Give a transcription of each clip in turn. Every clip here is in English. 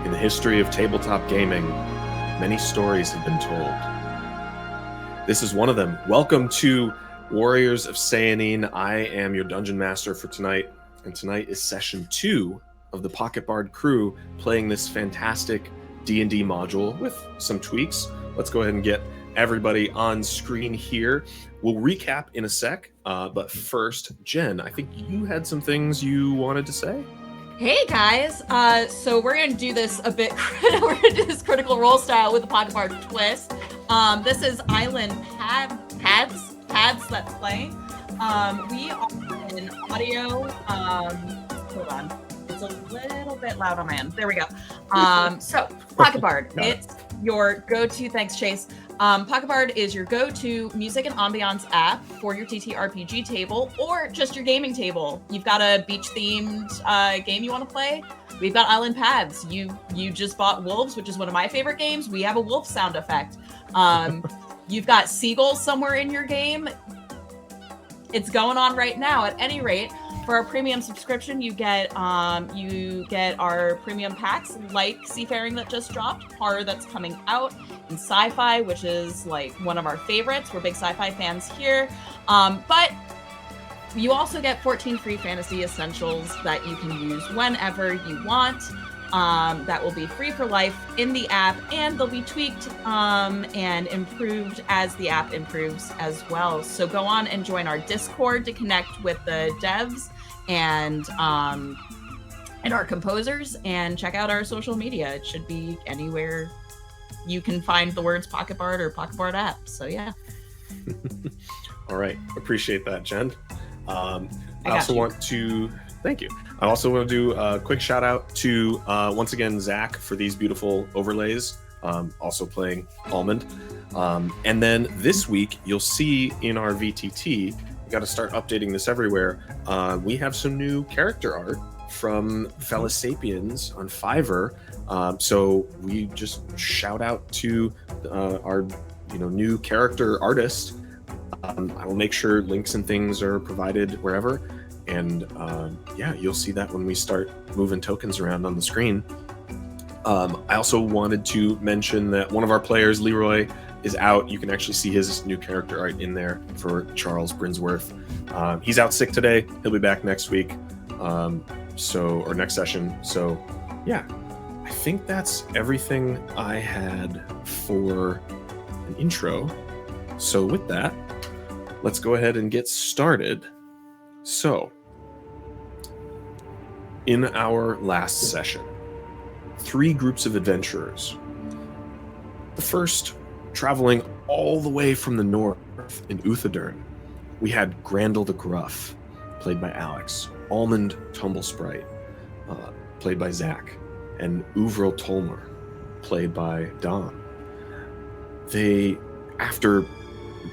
In the history of tabletop gaming, many stories have been told. This is one of them. Welcome to Warriors of Sehanine. I am your Dungeon Master for tonight, and tonight is session 2 of the Pocket Bard crew playing this fantastic D&D module with some tweaks. Let's go ahead and get everybody on screen here. We'll recap in a sec, but first, Jen, I think you had some things you wanted to say? Hey guys, so we're gonna do this a bit. We're gonna do this Critical Role style with the Pocket Bard twist. This is Island Pads that's playing. We are in audio. Hold on, it's a little bit loud on my end. There we go. So Pocket Bard, it's your go-to. Thanks, Chase. Pocket Bard is your go-to music and ambiance app for your TTRPG table or just your gaming table. You've got a beach-themed game you want to play? We've got Island Pads. You just bought Wolves, which is one of my favorite games. We have a wolf sound effect. You've got seagulls somewhere in your game. It's going on right now. At any rate, for our premium subscription, you get our premium packs like Seafaring that just dropped, horror that's coming out, and sci-fi, which is like one of our favorites. We're big sci-fi fans here. But you also get 14 free fantasy essentials that you can use whenever you want. That will be free for life in the app, and they'll be tweaked and improved as the app improves as well. So go on and join our Discord to connect with the devs and our composers, and check out our social media. It should be anywhere you can find the words Pocket Bard or Pocket Bard app. So yeah. All right, appreciate that, Jen. I also want to do a quick shout out to once again Zach for these beautiful overlays. Also playing Almond. And then this week you'll see in our VTT, we got to start updating this everywhere. We have some new character art from Fellas Sapiens on Fiverr. So we just shout out to our new character artist. I will make sure links and things are provided wherever. And you'll see that when we start moving tokens around on the screen. I also wanted to mention that one of our players, Leroy, is out. You can actually see his new character art in there for Charles Brinsworth. He's out sick today. He'll be back next week, or next session. So, yeah, I think that's everything I had for an intro. So with that, let's go ahead and get started. So, in our last session, 3 groups of adventurers. The first, traveling all the way from the north in Uthadern, we had Grandel the Gruff, played by Alex, Almond Tumblesprite, played by Zach, and Uvril Tolmer, played by Don. They, after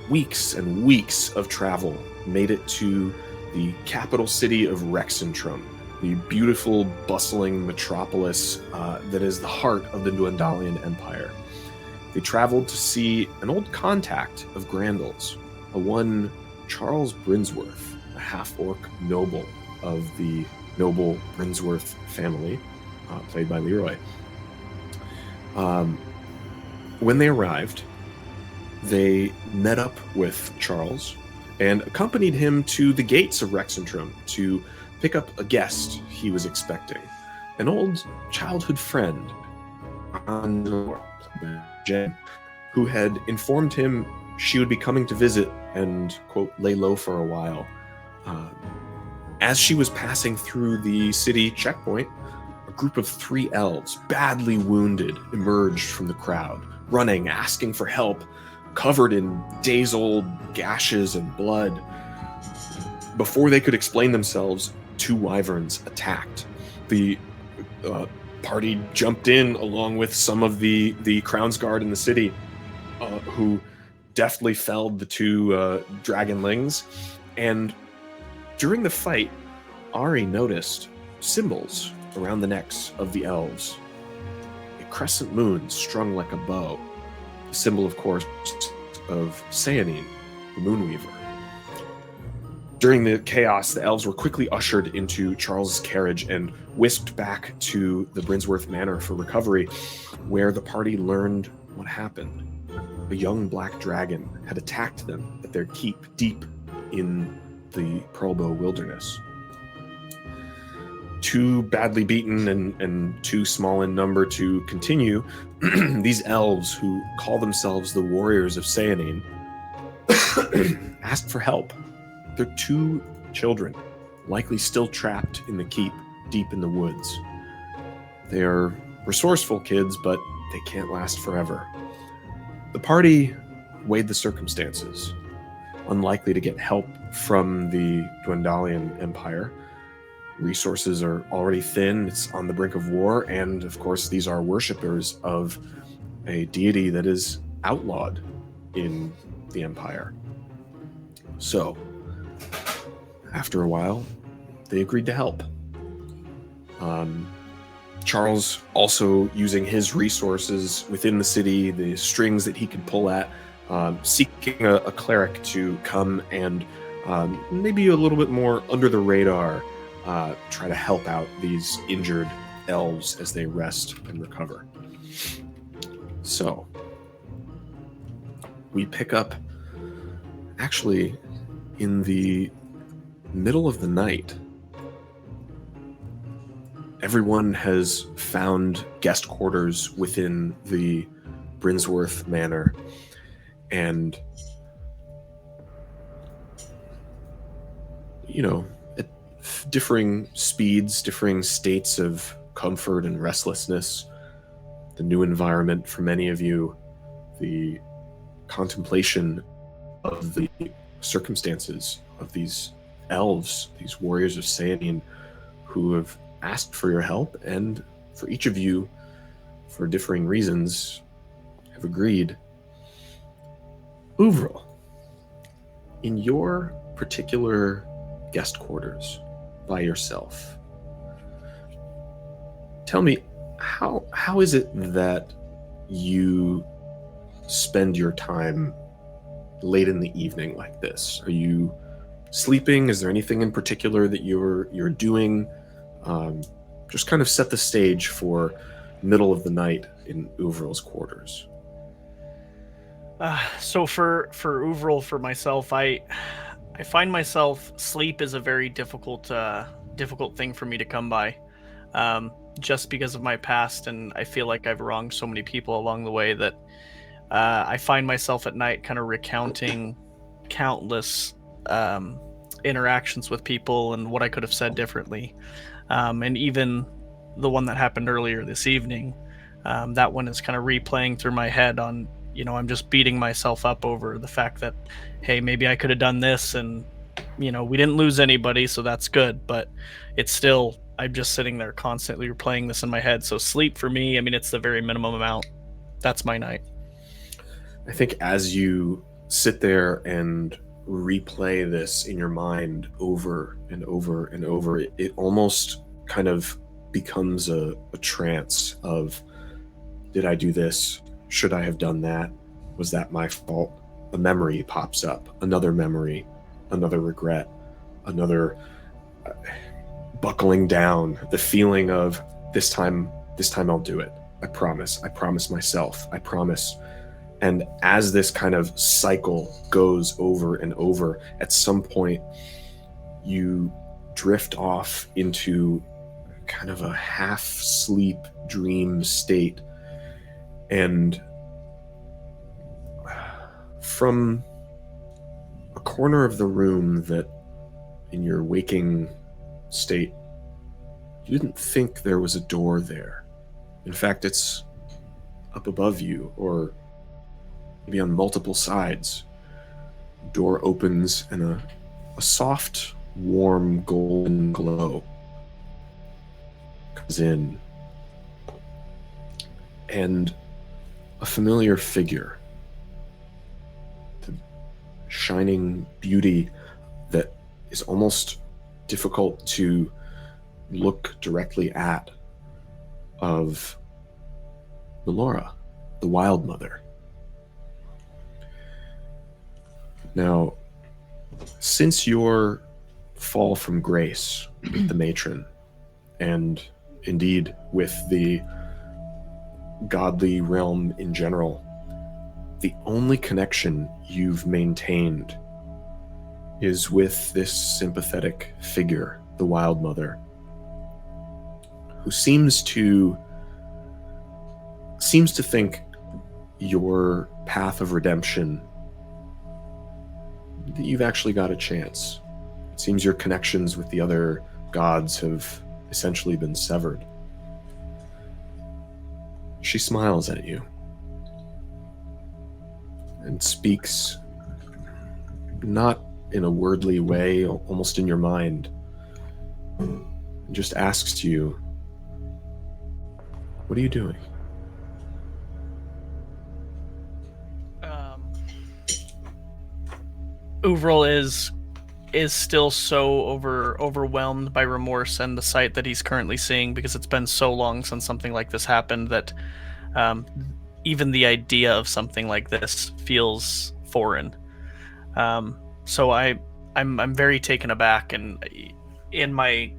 weeks and weeks of travel, made it to the capital city of Rexentrum, the beautiful, bustling metropolis that is the heart of the Dwendalian Empire. They traveled to see an old contact of Grandel's, one Charles Brinsworth, a half-orc noble of the noble Brinsworth family, played by Leroy. When they arrived, they met up with Charles and accompanied him to the gates of Rexentrum to pick up a guest he was expecting, an old childhood friend, Jen, who had informed him she would be coming to visit and, quote, lay low for a while. As she was passing through the city checkpoint, a group of 3 elves, badly wounded, emerged from the crowd, running, asking for help, covered in days-old gashes and blood. Before they could explain themselves, 2 wyverns attacked. The party jumped in along with some of the Crown's Guard in the city, who deftly felled the 2 dragonlings. And during the fight, Ari noticed symbols around the necks of the elves. A crescent moon strung like a bow, a symbol, of course, of Sehanine, the Moonweaver. During the chaos, the elves were quickly ushered into Charles's carriage and whisked back to the Brinsworth Manor for recovery, where the party learned what happened. A young black dragon had attacked them at their keep deep in the Pearlbow wilderness. Too badly beaten and too small in number to continue, these elves, who call themselves the Warriors of Sehanine, asked for help. Their 2 children, likely still trapped in the keep deep in the woods. They are resourceful kids, but they can't last forever. The party weighed the circumstances. Unlikely to get help from the Dwendalian Empire. Resources are already thin, it's on the brink of war, and of course these are worshippers of a deity that is outlawed in the Empire. So, after a while, they agreed to help. Charles, also using his resources within the city, the strings that he could pull at, seeking a cleric to come and maybe a little bit more under the radar, try to help out these injured elves as they rest and recover. So, we pick up actually in the middle of the night. Everyone has found guest quarters within the Brinsworth Manor, and at differing speeds, differing states of comfort and restlessness, the new environment for many of you, the contemplation of the circumstances of these elves, these warriors of Sehanine, who have asked for your help, and for each of you, for differing reasons, have agreed. Uvril, in your particular guest quarters by yourself, tell me, how is it that you spend your time late in the evening like this? Are you sleeping? Is there anything in particular that you're doing? Just kind of set the stage for middle of the night in Uvril's quarters. So for Uvril, for myself, I find myself, sleep is a very difficult thing for me to come by, just because of my past, and I feel like I've wronged so many people along the way that I find myself at night kind of recounting countless interactions with people and what I could have said differently. And even the one that happened earlier this evening, that one is kind of replaying through my head on, I'm just beating myself up over the fact that, hey, maybe I could have done this, and, we didn't lose anybody, so that's good, but it's still, I'm just sitting there constantly replaying this in my head. So sleep for me, it's the very minimum amount. That's my night. I think as you sit there and replay this in your mind over and over and over, it almost kind of becomes a trance of, did I do this? Should I have done that? Was that my fault? A memory pops up, another memory, another regret, another buckling down, the feeling of this time I'll do it. I promise myself, I promise. And as this kind of cycle goes over and over, at some point you drift off into kind of a half sleep dream state. And from a corner of the room that in your waking state, you didn't think there was a door there. In fact, it's up above you, or maybe on multiple sides. Door opens and a soft, warm, golden glow comes in. And a familiar figure, the shining beauty that is almost difficult to look directly at, of Melora, the Wild Mother. Now, since your fall from grace with the matron, and indeed with the godly realm in general. The only connection you've maintained is with this sympathetic figure, the Wild Mother, who seems to think your path of redemption, that you've actually got a chance. It seems your connections with the other gods have essentially been severed. She smiles at you and speaks, not in a wordly way, almost in your mind, and just asks you, what are you doing? Uvril is still so overwhelmed by remorse and the sight that he's currently seeing, because it's been so long since something like this happened that even the idea of something like this feels foreign. So I'm very taken aback, and in my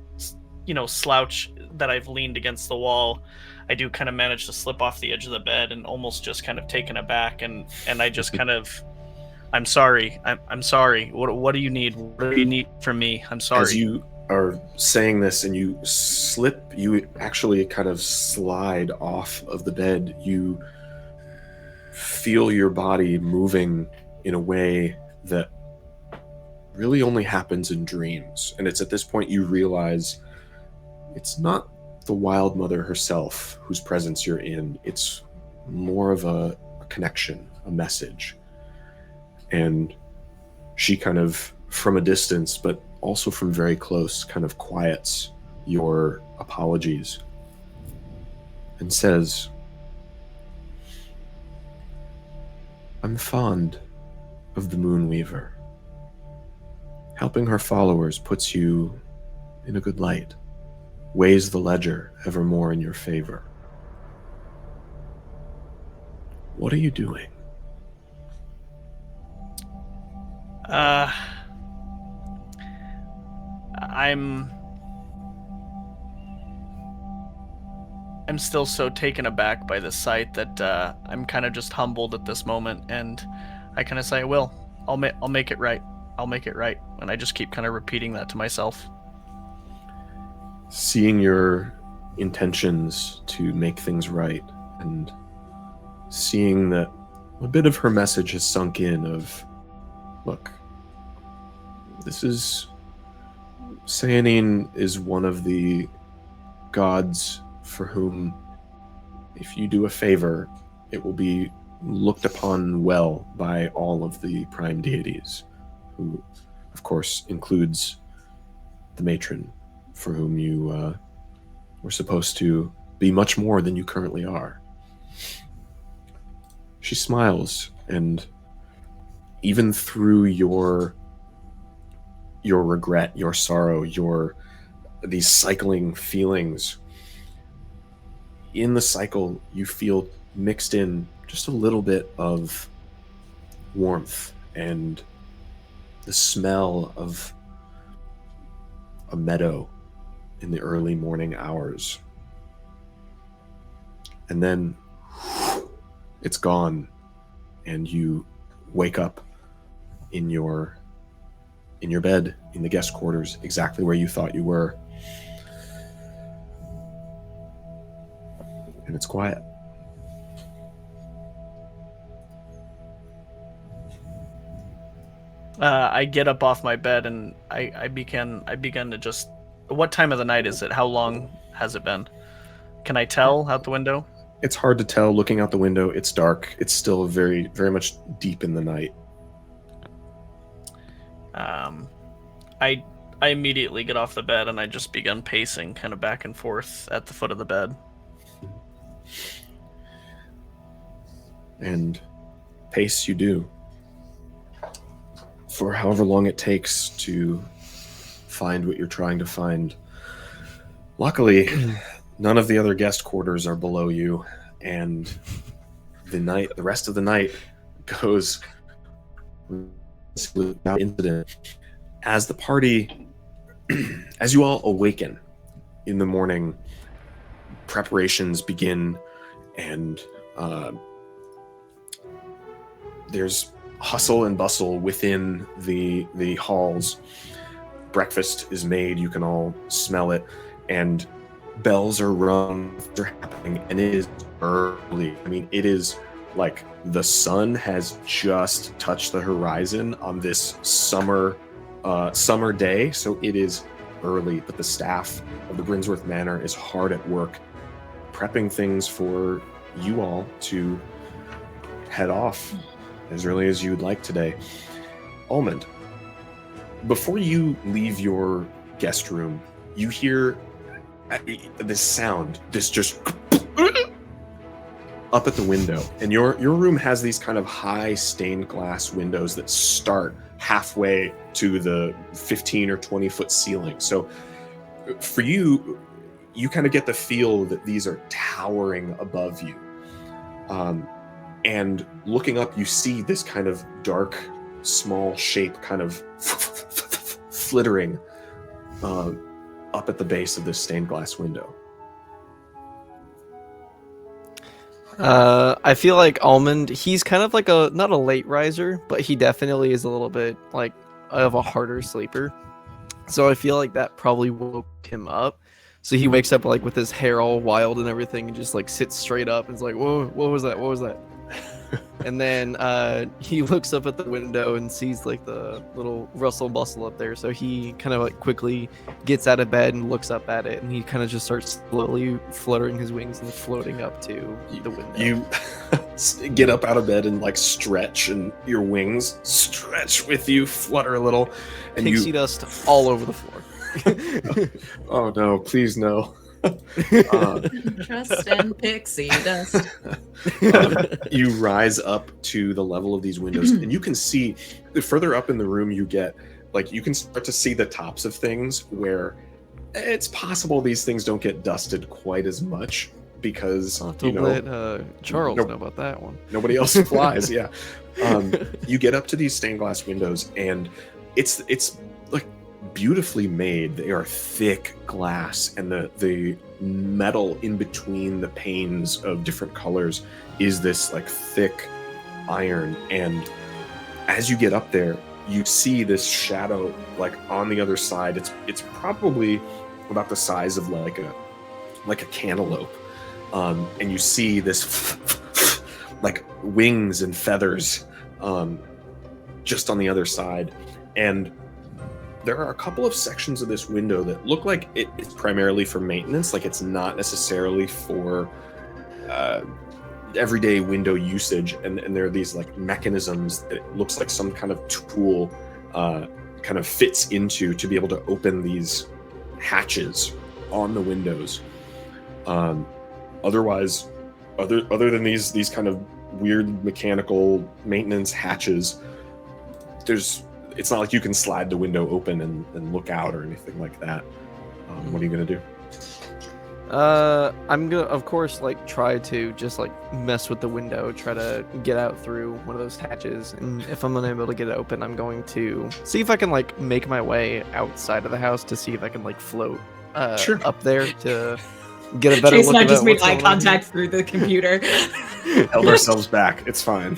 slouch that I've leaned against the wall, I do kind of manage to slip off the edge of the bed and almost just kind of taken aback, and I just kind of, I'm sorry. I'm sorry. What do you need? What do you need from me? I'm sorry. As you are saying this and you slip, you actually kind of slide off of the bed. You feel your body moving in a way that really only happens in dreams. And it's at this point you realize it's not the Wild Mother herself whose presence you're in. It's more of a connection, a message. And she kind of, from a distance, but also from very close, kind of quiets your apologies and says, I'm fond of the Moonweaver. Helping her followers puts you in a good light, weighs the ledger evermore in your favor. What are you doing? I'm still so taken aback by the sight that I'm kind of just humbled at this moment, and I kind of say, I'll make it right. I'll make it right. And I just keep kind of repeating that to myself. Seeing your intentions to make things right, and seeing that a bit of her message has sunk in of, look, this is... Sehanine is one of the gods for whom, if you do a favor, it will be looked upon well by all of the prime deities, who, of course, includes the matron, for whom you were supposed to be much more than you currently are. She smiles, and even through your regret, your sorrow, these cycling feelings, in the cycle you feel mixed in just a little bit of warmth and the smell of a meadow in the early morning hours. And then it's gone, and you wake up in your bed in the guest quarters, exactly where you thought you were. And it's quiet. I get up off my bed, and I begin to just... What time of the night is it? How long has it been? Can I tell out the window? It's hard to tell looking out the window. It's dark. It's still very, very much deep in the night. I immediately get off the bed, and I just begin pacing kind of back and forth at the foot of the bed. And pace you do for however long it takes to find what you're trying to find. Luckily, none of the other guest quarters are below you, and the rest of the night goes without incident. As the party as you all awaken in the morning, preparations begin, and there's hustle and bustle within the halls. Breakfast is made, you can all smell it, and bells are rung, they're happening, and it is early. I mean, it is like the sun has just touched the horizon on this summer day, so it is early, but the staff of the Brinsworth Manor is hard at work prepping things for you all to head off as early as you'd like today. Almond, before you leave your guest room, you hear this sound, this just up at the window, and your room has these kind of high stained glass windows that start halfway to the 15 or 20 foot ceiling. So for you kind of get the feel that these are towering above you. And looking up, you see this kind of dark, small shape kind of flittering up at the base of this stained glass window. I feel like Almond, he's kind of like not a late riser, but he definitely is a little bit like of a harder sleeper. So I feel like that probably woke him up. So he wakes up like with his hair all wild and everything, and just like sits straight up and is like, "Whoa, what was that? What was that?" And then he looks up at the window and sees like the little rustle bustle up there. So he kind of like quickly gets out of bed and looks up at it, and he kind of just starts slowly fluttering his wings and floating up to the window. You get up out of bed and like stretch, and your wings stretch with you, flutter a little, and pixie dust all over the floor. Oh no, please no. Trust and pixie dust. You rise up to the level of these windows, and you can see the further up in the room you get, like you can start to see the tops of things where it's possible these things don't get dusted quite as much because let Charles know about that one. Nobody else flies. Yeah. You get up to these stained glass windows, and it's like beautifully made. They are thick glass, and the metal in between the panes of different colors is this like thick iron. And as you get up there, you see this shadow like on the other side. It's probably about the size of like a cantaloupe, and you see this like wings and feathers just on the other side. And there are a couple of sections of this window that look like it's primarily for maintenance, like it's not necessarily for everyday window usage, and there are these like mechanisms that it looks like some kind of tool kind of fits into to be able to open these hatches on the windows. Otherwise, other than these kind of weird mechanical maintenance hatches, it's not like you can slide the window open and look out or anything like that. What are you gonna do? I'm gonna, of course, like try to just like mess with the window, try to get out through one of those hatches, and if I'm unable to get it open, I'm going to see if I can like make my way outside of the house to see if I can like float Sure. up there to get a better Chase look and I at just made what's eye going on contact through the computer. Held ourselves back. It's fine.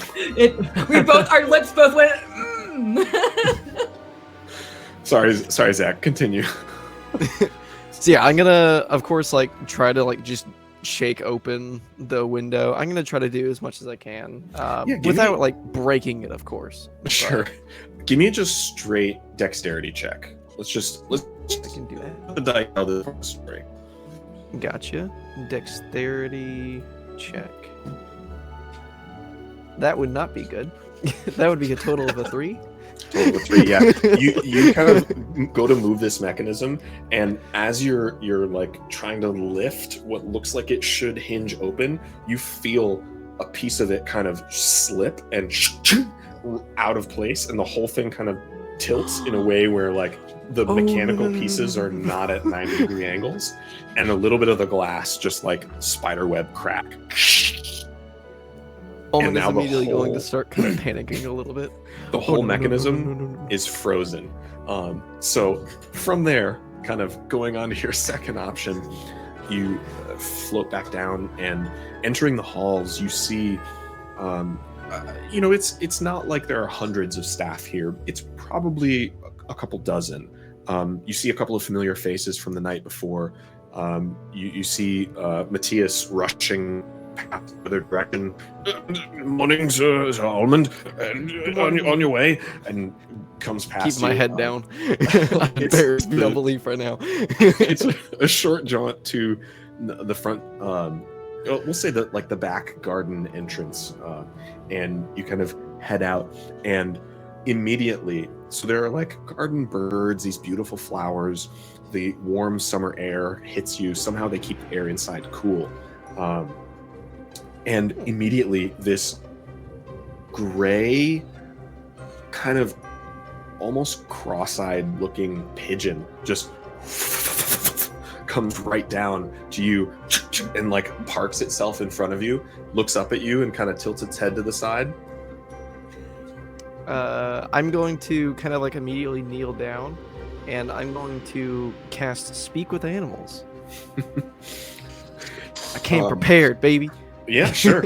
Our lips both went. Sorry, Zach. Continue. So yeah, I'm gonna, of course, like try to like just shake open the window. I'm gonna try to do as much as I can, without like breaking it, of course. Sure. Give me a just straight dexterity check. Let's I can do that. the die out of the story. Gotcha. Dexterity check. That would not be good. That would be a total of a 3. Total of 3, yeah. You kind of go to move this mechanism, and as you're like trying to lift what looks like it should hinge open, you feel a piece of it kind of slip and out of place, and the whole thing kind of tilts in a way where like the mechanical pieces are not at 90-degree angles, and a little bit of the glass just like spiderweb crack. Almond now is the immediately going to whole- start kind of panicking a little bit. The whole no, no, no, mechanism no, no, no, no. is frozen. So from there, kind of going on to your second option, you float back down, and entering the halls, you see, it's not like there are hundreds of staff here. It's probably a couple dozen. You see a couple of familiar faces from the night before. You see Matthias rushing past the other direction. Morning, sir, Almond. On your way, and comes past. Keep my you. head down. I'm embarrassed beyond belief right now. It's a short jaunt to the front. We'll say the back garden entrance, and you kind of head out, and immediately, so there are like garden birds, these beautiful flowers. The warm summer air hits you. Somehow they keep the air inside cool, and immediately this gray, kind of almost cross-eyed looking pigeon just comes right down to you and like parks itself in front of you, looks up at you, and kind of tilts its head to the side. I'm going to kind of like immediately kneel down, and I'm going to cast Speak with Animals. I came prepared, baby. Yeah, sure.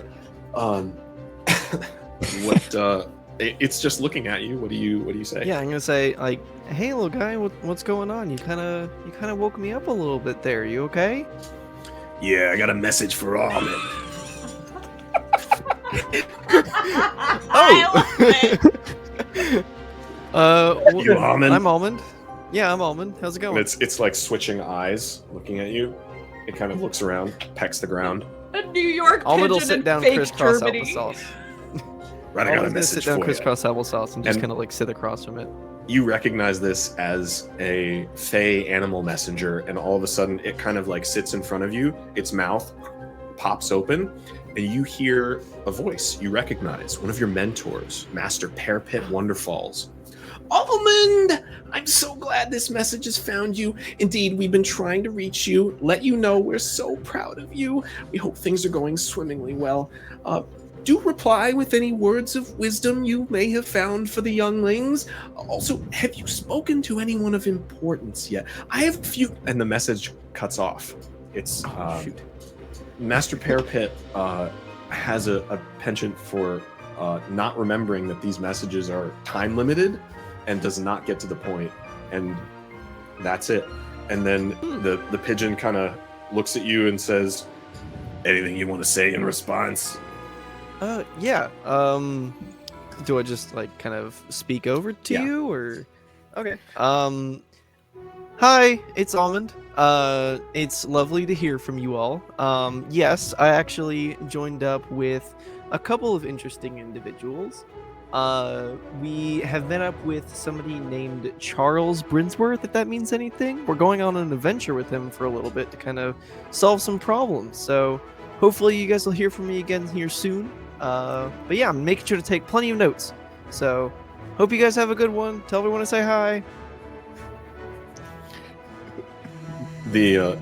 It's just looking at you. What do you say? Yeah, I'm gonna say like, "Hey, little guy, what's going on? You kind of woke me up a little bit there. You okay?" Yeah, I got a message for Almond. I love it. You Almond? I'm Almond. Yeah, I'm Almond. How's it And going? it's like switching eyes, looking at you. It kind of looks around, pecks the ground. A New York Almond will pigeon sit in down fake crisscross Germany. applesauce. Right, I got a Almond's gonna message sit down for you. crisscross applesauce and just And- kind of like sit across from it. You recognize this as a Fey animal messenger, and all of a sudden it kind of like sits in front of you. Its mouth pops open, and you hear a voice you recognize, one of your mentors, Master Pearpit Wonderfalls. Almond! I'm so glad this message has found you. Indeed, we've been trying to reach you, let you know we're so proud of you. We hope things are going swimmingly well. Do reply with any words of wisdom you may have found for the younglings. Also, have you spoken to anyone of importance yet? I have a few... And the message cuts off. It's... Shoot. Master Pearpit has a penchant for not remembering that these messages are time limited and does not get to the point, and that's it. And then the pigeon kind of looks at you and says, anything you want to say in response? Yeah. Do I just like kind of speak over to Yeah. you, or? Okay. Hi, it's Almond. It's lovely to hear from you all. Yes, I actually joined up with a couple of interesting individuals. We have met up with somebody named Charles Brinsworth, if that means anything. We're going on an adventure with him for a little bit to kind of solve some problems. So hopefully you guys will hear from me again here soon. But yeah, I'm making sure to take plenty of notes. So hope you guys have a good one. Tell everyone to say hi. The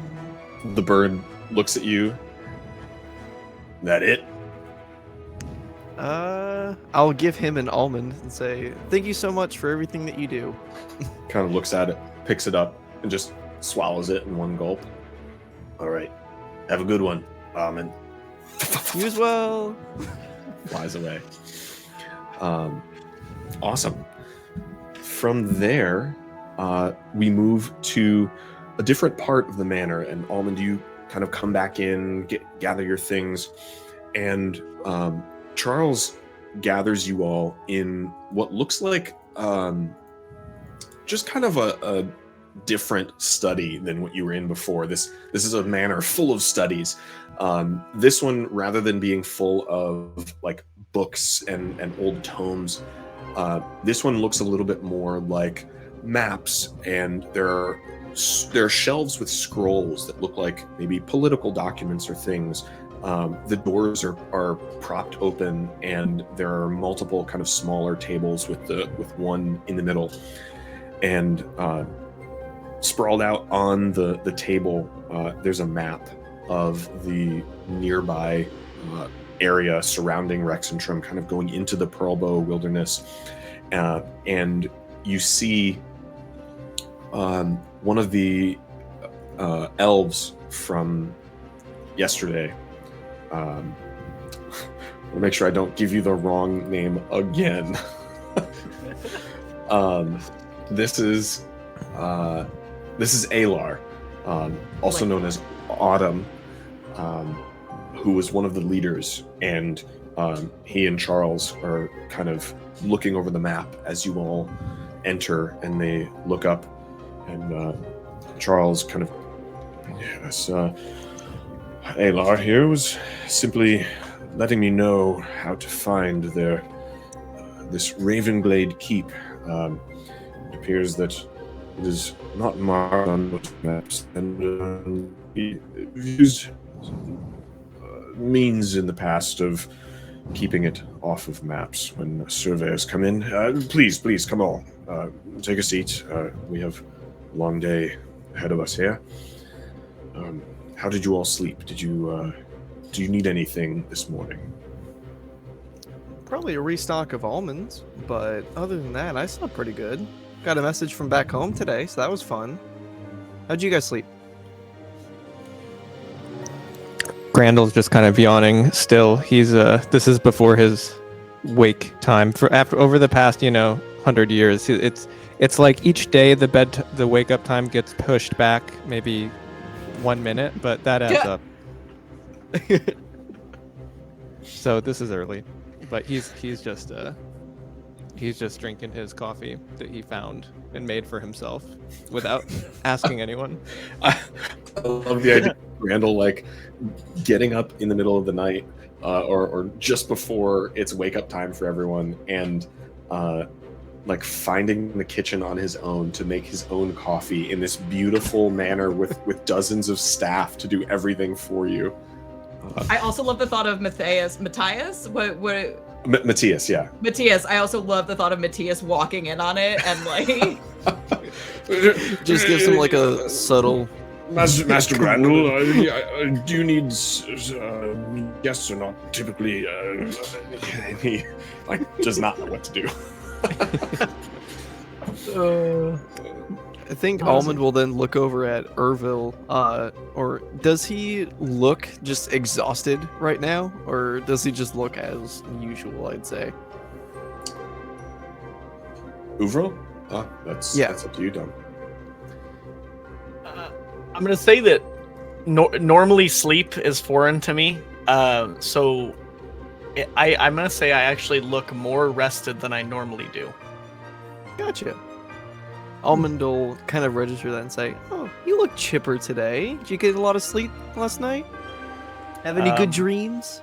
bird looks at you. That it? I'll give him an almond and say, thank you so much for everything that you do. Kind of looks at it, picks it up, and just swallows it in one gulp. All right. Have a good one, Almond. You as well. Flies away. Awesome. From there, we move to a different part of the manor, and Almond, you kind of come back in, gather your things, and Charles gathers you all in what looks like just kind of a different study than what you were in before. This is a manor full of studies. This one, rather than being full of like books and old tomes, this one looks a little bit more like maps, and there are shelves with scrolls that look like maybe political documents or things. The doors are propped open, and there are multiple kind of smaller tables with one in the middle. And sprawled out on the table, there's a map of the nearby area surrounding Rexentrum, kind of going into the Pearlbow Wilderness, and you see one of the elves from yesterday. I'll make sure I don't give you the wrong name again. This is Alar, also known as Autumn, who was one of the leaders, and he and Charles are kind of looking over the map as you all enter, and they look up, and Charles kind of, yes, Alar here was simply letting me know how to find this Ravenglade Keep. It appears that it is not marked on most maps, and we used means in the past of keeping it off of maps when surveyors come in. Please, come on. Take a seat. We have a long day ahead of us here. How did you all sleep? Do you need anything this morning? Probably a restock of almonds, but other than that, I slept pretty good. Got a message from back home today, so that was fun. How'd you guys sleep? Grandel's just kind of yawning still. He's this is before his wake time. Over the past 100 years, it's like each day the wake up time gets pushed back maybe 1 minute, but that adds up. So this is early, but he's just drinking his coffee that he found and made for himself without asking anyone. I love the idea of Randall like getting up in the middle of the night or just before it's wake up time for everyone, and like finding the kitchen on his own to make his own coffee in this beautiful manner with dozens of staff to do everything for you. I also love the thought of Matthias. Matthias, yeah. Matthias. I also love the thought of Matthias walking in on it and like just gives him like a subtle. Master Grandel, do you need guests or not? Typically, he does not know what to do. I think Almond will then look over at Ervil, or does he look just exhausted right now, or does he just look as usual, I'd say? Uvril? That's up to you, Dom. I'm going to say that normally sleep is foreign to me, so I'm going to say I actually look more rested than I normally do. Gotcha. Almond will kind of register that and say, "Oh, you look chipper today. Did you get a lot of sleep last night? Have any good dreams?"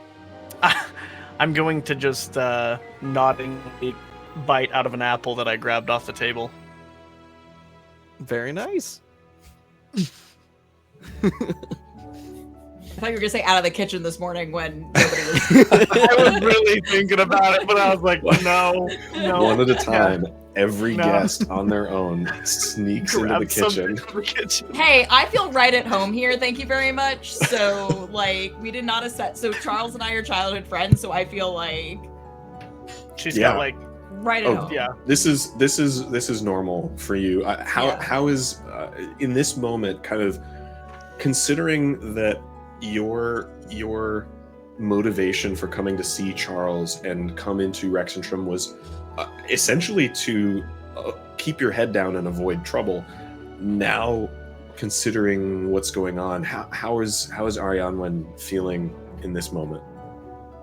I'm going to just noddingly bite out of an apple that I grabbed off the table. Very nice. I thought you were gonna say out of the kitchen this morning when nobody was. I was really thinking about it, but I was like, no. One at a time. Every guest on their own sneaks into the kitchen. Hey, I feel right at home here. Thank you very much. So, like, we did not assess. So Charles and I are childhood friends. So I feel like she's got like right at home. Yeah. This is normal for you. How is in this moment, kind of considering that your motivation for coming to see Charles and come into Rexentrum was essentially to keep your head down and avoid trouble. Now, considering what's going on, how is Arianwen feeling in this moment?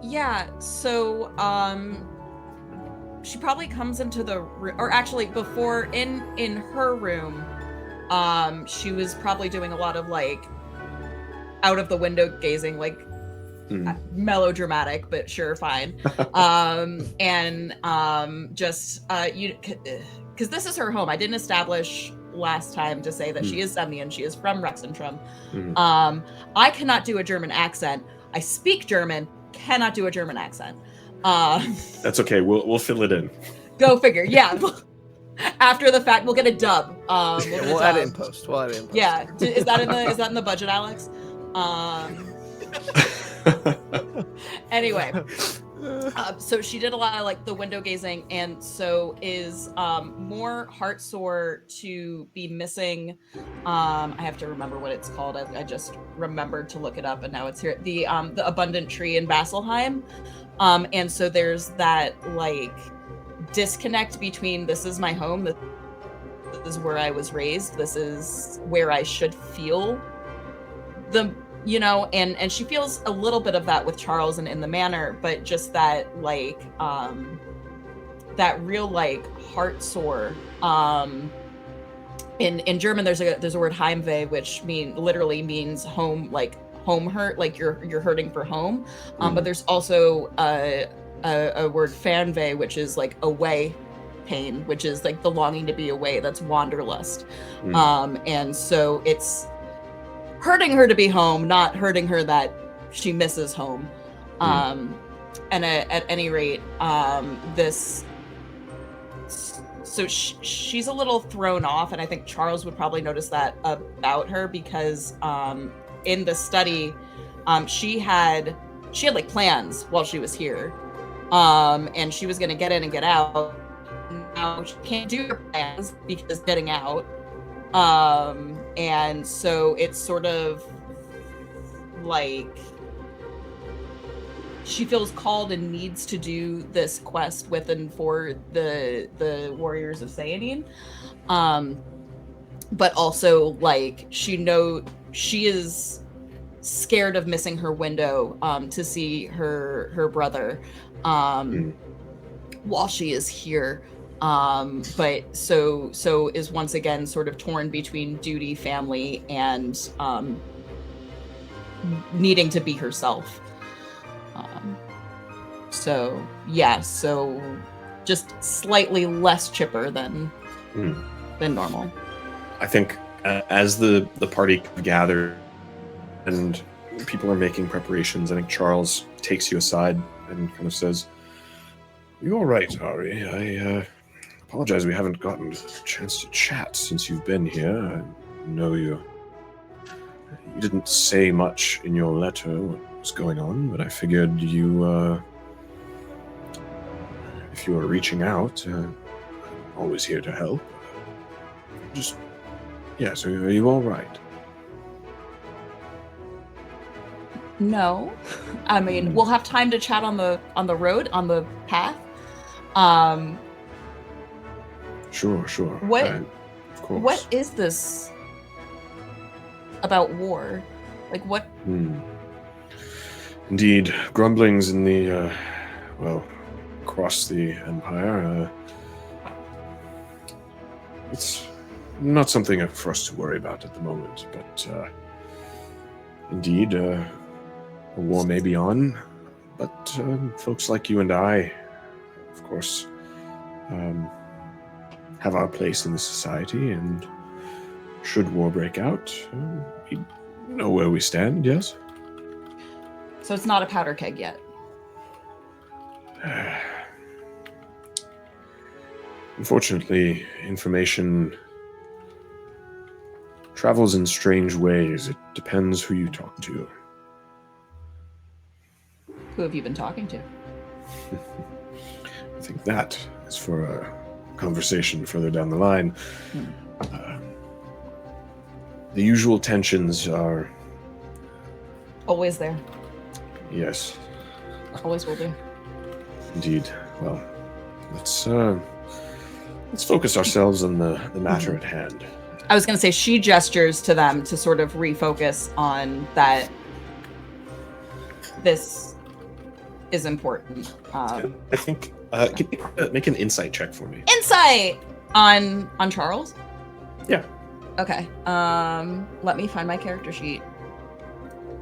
Yeah. So she probably comes into the room, or actually before in her room, she was probably doing a lot of like out of the window gazing, like melodramatic, but sure, fine. Just you, because this is her home. I didn't establish last time to say that she is Semnian. She is from Rexentrum. I cannot do a German accent. I speak German, cannot do a German accent. That's okay. We'll fill it in. Go figure. Yeah. After the fact, we'll get a dub. We'll add it in post. Yeah. Is that in the budget, Alex? Anyway, so she did a lot of like the window gazing, and so is more heart sore to be missing. I have to remember what it's called. I just remembered to look it up, and now it's here. The abundant tree in Vasselheim, and so there's that like disconnect between this is my home, this is where I was raised, this is where I should feel the and she feels a little bit of that with Charles and in the manor, but just that like that real like heart sore. In German there's a word Heimweh, which literally means home, like home hurt, like you're hurting for home. But there's also a word Fernweh, which is like away pain, which is like the longing to be away. That's wanderlust. And so it's hurting her to be home, not hurting her that she misses home. And at any rate, she's a little thrown off, and I think Charles would probably notice that about her, because in the study, she had like plans while she was here, and she was going to get in and get out. Now she can't do her plans because getting out. And so it's sort of like she feels called and needs to do this quest with and for the warriors of Sehanine. But also like she is scared of missing her window to see her brother while she is here. But so is once again sort of torn between duty, family, and needing to be herself. So just slightly less chipper than normal. I think as the party gathered and people are making preparations, I think Charles takes you aside and kind of says, "You're all right, Ari. I apologize we haven't gotten a chance to chat since you've been here. I know you didn't say much in your letter what was going on, but I figured if you were reaching out, I'm always here to help. So are you all right?" No, I mean we'll have time to chat on the road, on the path. Sure. What? Of course. What is this about war? Like what? Indeed, grumblings in the across the empire. It's not something for us to worry about at the moment, but indeed, a war may be on. But folks like you and I, of course, have our place in the society, and should war break out, we know where we stand, yes? So it's not a powder keg yet. Unfortunately, information travels in strange ways. It depends who you talk to. Who have you been talking to? I think that is for a conversation further down the line. The usual tensions are... Always there. Yes. Always will be. Indeed. Well, let's focus ourselves on the matter at hand. I was going to say, she gestures to them to sort of refocus on that this is important. I think, can you make an insight check for me? Insight on Charles? Yeah. Okay. Let me find my character sheet.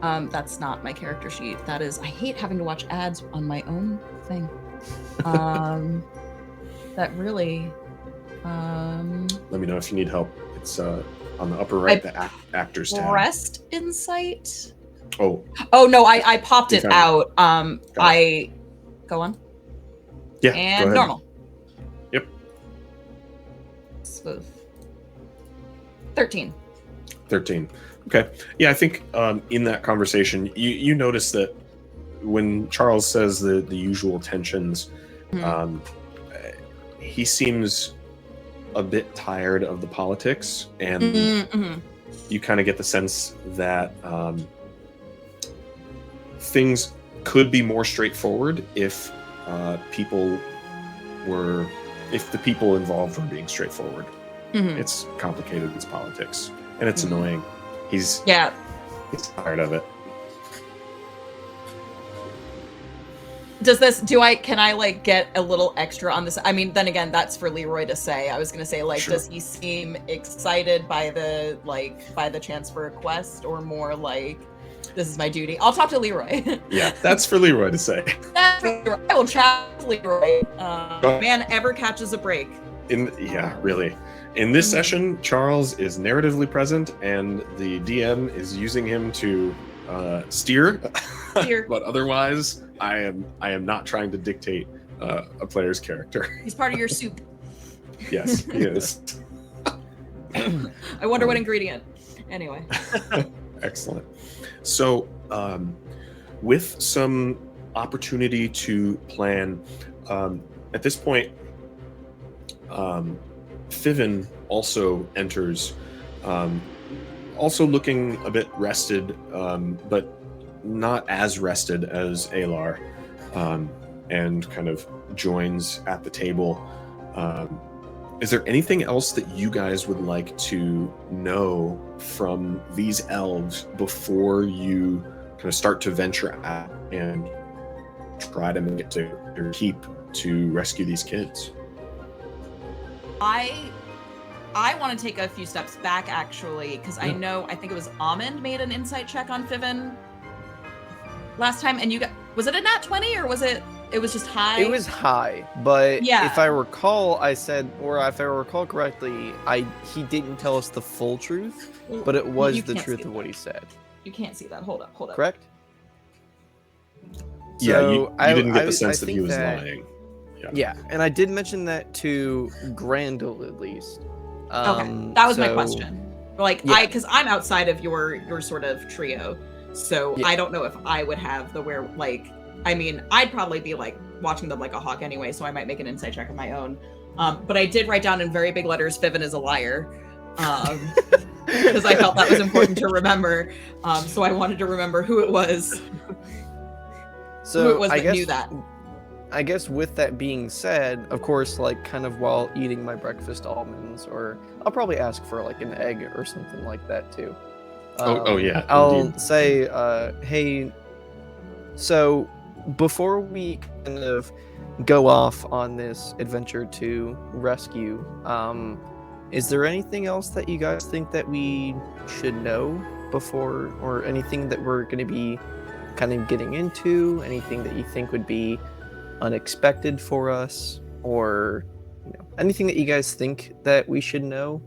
That's not my character sheet. That is, I hate having to watch ads on my own thing. That really... Let me know if you need help. It's on the upper right, the actors tab. Breast insight? Oh no, I popped it out. Go on. Yeah. And go ahead. normal. Yep. Smooth. 13. Okay. Yeah, I think in that conversation, you notice that when Charles says the usual tensions, he seems a bit tired of the politics, and you kind of get the sense that things could be more straightforward if the people involved were being straightforward. It's complicated, it's politics, and it's annoying. He's tired of it. Can I like get a little extra on this? I mean, then again, that's for Leroy to say. I was gonna say, like, Sure. Does he seem excited by the chance for a quest, or more like, this is my duty? I'll talk to Leroy. Yeah, that's for Leroy to say. I will chat with Leroy. Man ever catches a break. Really. In this session, Charles is narratively present, and the DM is using him to steer. But otherwise, I am not trying to dictate a player's character. He's part of your soup. Yes, he is. I wonder what ingredient. Anyway. Excellent. So, with some opportunity to plan, at this point, Fiven also enters, also looking a bit rested, but not as rested as Alar, and kind of joins at the table. Is there anything else that you guys would like to know from these elves before you kind of start to venture out and try to make it to your keep to rescue these kids? I want to take a few steps back, actually, because I think it was Almond made an insight check on Fiven last time, and was it a nat 20 or was it was just high? It was high, but Yeah. if I recall, if I recall correctly, he didn't tell us the full truth, but it was You the can't truth see of what that. he said. You can't see that. Hold up. Correct? Yeah, So you didn't get I the sense that he think was lying. Yeah, and I did mention that to Grandel at least. Okay, that was my so- question. Like, Yeah. because I'm outside of your sort of trio, so Yeah. I don't know if I would have I mean, I'd probably be like watching them like a hawk anyway, so I might make an insight check of my own. But I did write down in very big letters, Fiven is a liar, because I felt that was important to remember. So I wanted to remember who it was. So who it was I that guess knew that. I guess with that being said, of course, like kind of while eating my breakfast almonds, or I'll probably ask for like an egg or something like that too. Oh, yeah, I'll indeed. say, hey, so before we kind of go off on this adventure to rescue, is there anything else that you guys think that we should know before, or anything that we're going to be kind of getting into? Anything that you think would be unexpected for us, or anything that you guys think that we should know?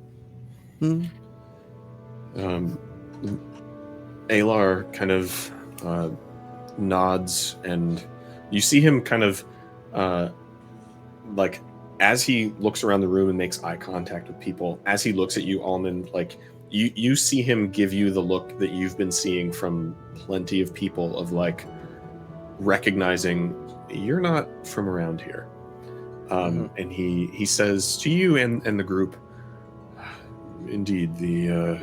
Alar kind of nods, and you see him kind of like, as he looks around the room and makes eye contact with people, as he looks at you, Almond, like you see him give you the look that you've been seeing from plenty of people, of like recognizing you're not from around here. And he says to you and the group, indeed, the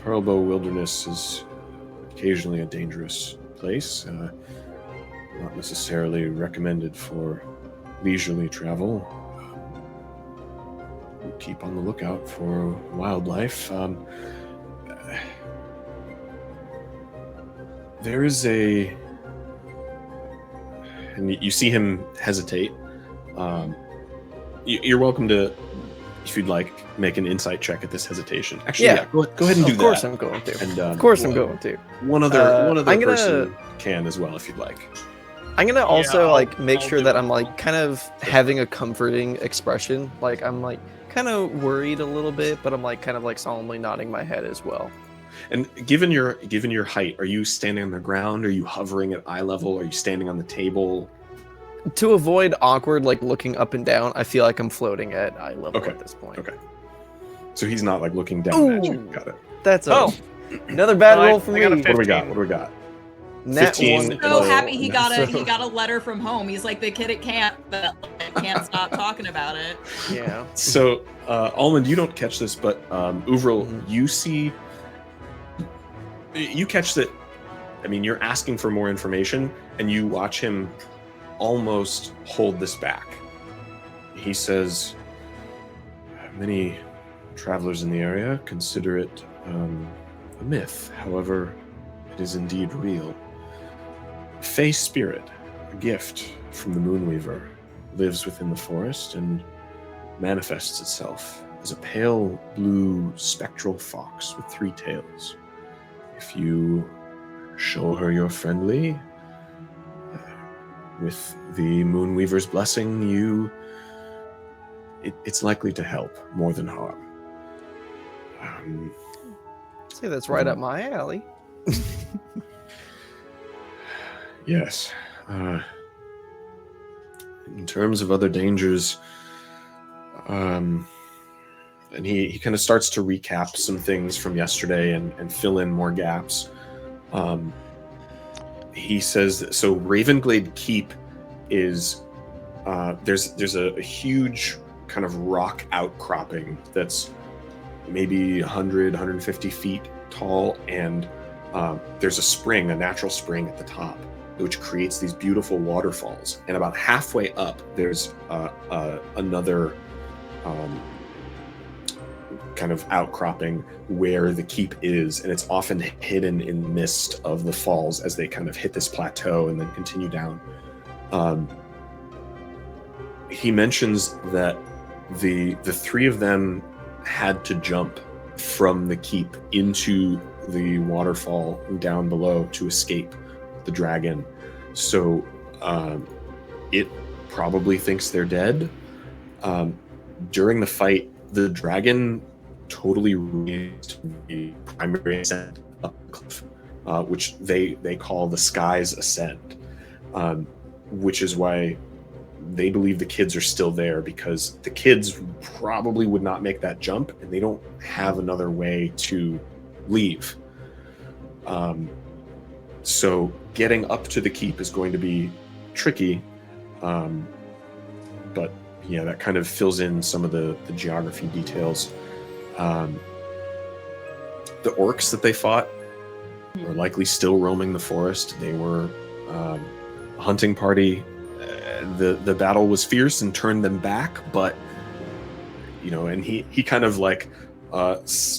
Pearlbow Wilderness is occasionally a dangerous place, not necessarily recommended for leisurely travel. Keep on the lookout for wildlife. There is a... And you see him hesitate. You're welcome to, if you'd like, make an insight check at this hesitation. Actually, Yeah. go ahead and do that. Of course I'm going to. And, Of course I'm going to. One other I'm gonna- person can as well, if you'd like. I'm gonna also I'll- make I'll sure do that it. I'm like kind of having a comforting expression. Like I'm like kind of worried a little bit, but I'm like kind of like solemnly nodding my head as well. And given your height, are you standing on the ground? Are you hovering at eye level? Are you standing on the table? To avoid awkward like looking up and down, I feel like I'm floating at eye level Okay. at this point. Okay. So he's not like looking down at you. Ooh. Got it. That's Oh. another bad I- roll for I got a me. What do we got? 15. What do we got? Nat 15 one So and happy he got a so- he got a letter from home. He's like the kid at camp that can't stop talking about it. Yeah. So, Almond, you don't catch this, but Uvril, Mhm. you catch that. I mean, you're asking for more information, and you watch him almost hold this back. He says, "Many travelers in the area consider it a myth. However, it is indeed real. Fey spirit, a gift from the Moonweaver, lives within the forest and manifests itself as a pale blue spectral fox with 3 tails. If you show her you're friendly, with the Moonweaver's blessing, it's likely to help more than harm." Say that's right up my alley. Yes. In terms of other dangers, and he kind of starts to recap some things from yesterday and fill in more gaps. He says, so Ravenglade Keep is there's a huge kind of rock outcropping that's maybe 150 feet tall, and there's a natural spring at the top, which creates these beautiful waterfalls. And about halfway up, there's another kind of outcropping where the keep is, and it's often hidden in the mist of the falls as they kind of hit this plateau and then continue down. He mentions that the 3 of them had to jump from the keep into the waterfall down below to escape the dragon. So it probably thinks they're dead. During the fight, the dragon totally raised the primary ascent up the cliff, which they call the Sky's Ascent, which is why they believe the kids are still there, because the kids probably would not make that jump, and they don't have another way to leave. So getting up to the keep is going to be tricky, but yeah, that kind of fills in some of the geography details. The orcs that they fought are likely still roaming the forest. They were a hunting party. The battle was fierce and turned them back, but and he kind of like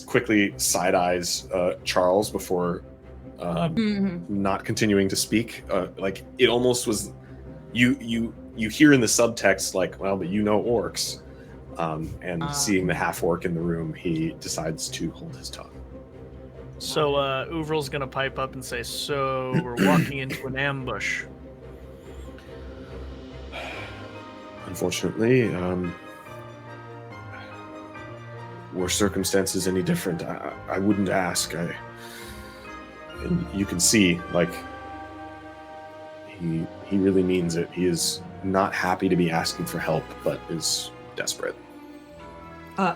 quickly side eyes Charles before not continuing to speak. Like it almost was you hear in the subtext like, well, but orcs, and seeing the half orc in the room, he decides to hold his tongue. So Uvril's gonna pipe up and say, "So we're walking into an ambush." Unfortunately, were circumstances any different, I wouldn't ask. And you can see, like, he really means it. He is not happy to be asking for help, but is desperate.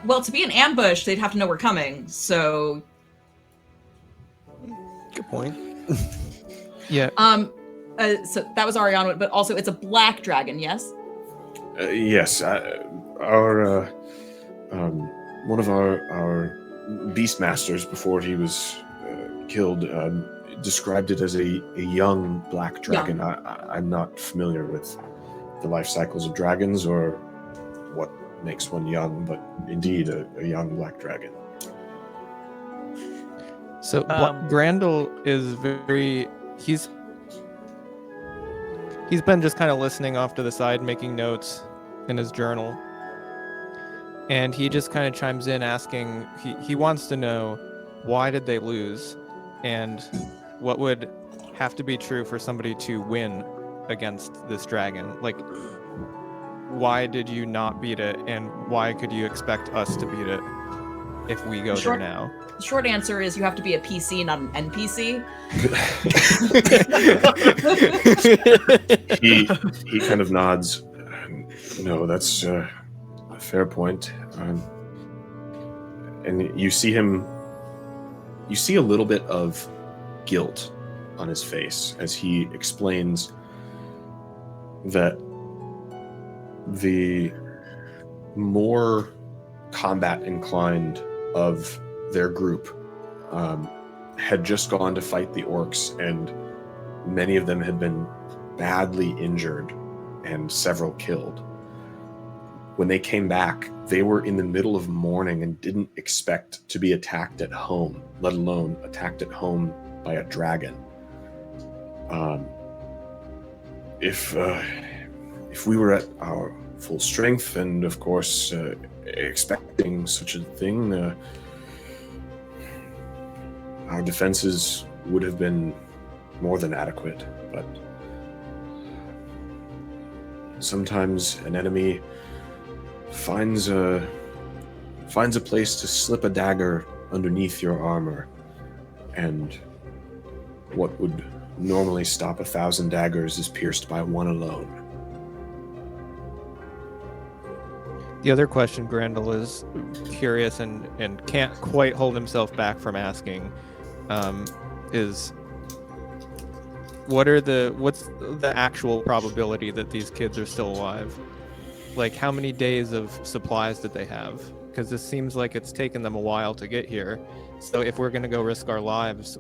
Well, to be an ambush, they'd have to know we're coming. So, Good point. Yeah. so that was Ariana, but also it's a black dragon. Yes. Yes, our one of our beastmasters before he was killed described it as a young black dragon. I'm not familiar with the life cycles of dragons or what makes one young, but indeed a young black dragon. So Grandel is he's been just kind of listening off to the side, making notes in his journal. And he just kind of chimes in asking, he wants to know, why did they lose? And what would have to be true for somebody to win against this dragon? Like, why did you not beat it? And why could you expect us to beat it if we go there now? The short answer is you have to be a PC, not an NPC. He kind of nods. No, that's a fair point. And you see him. You see a little bit of guilt on his face as he explains that the more combat inclined of their group had just gone to fight the orcs, and many of them had been badly injured and several killed. When they came back, they were in the middle of mourning and didn't expect to be attacked at home, let alone attacked at home by a dragon. If we were at our full strength and, of course, expecting such a thing, our defenses would have been more than adequate. But sometimes an enemy finds a place to slip a dagger underneath your armor, and what would normally stop 1,000 daggers is pierced by one alone. The other question Grendel is curious and can't quite hold himself back from asking is what's the actual probability that these kids are still alive? Like, how many days of supplies did they have? Because this seems like it's taken them a while to get here. So if we're going to go risk our lives,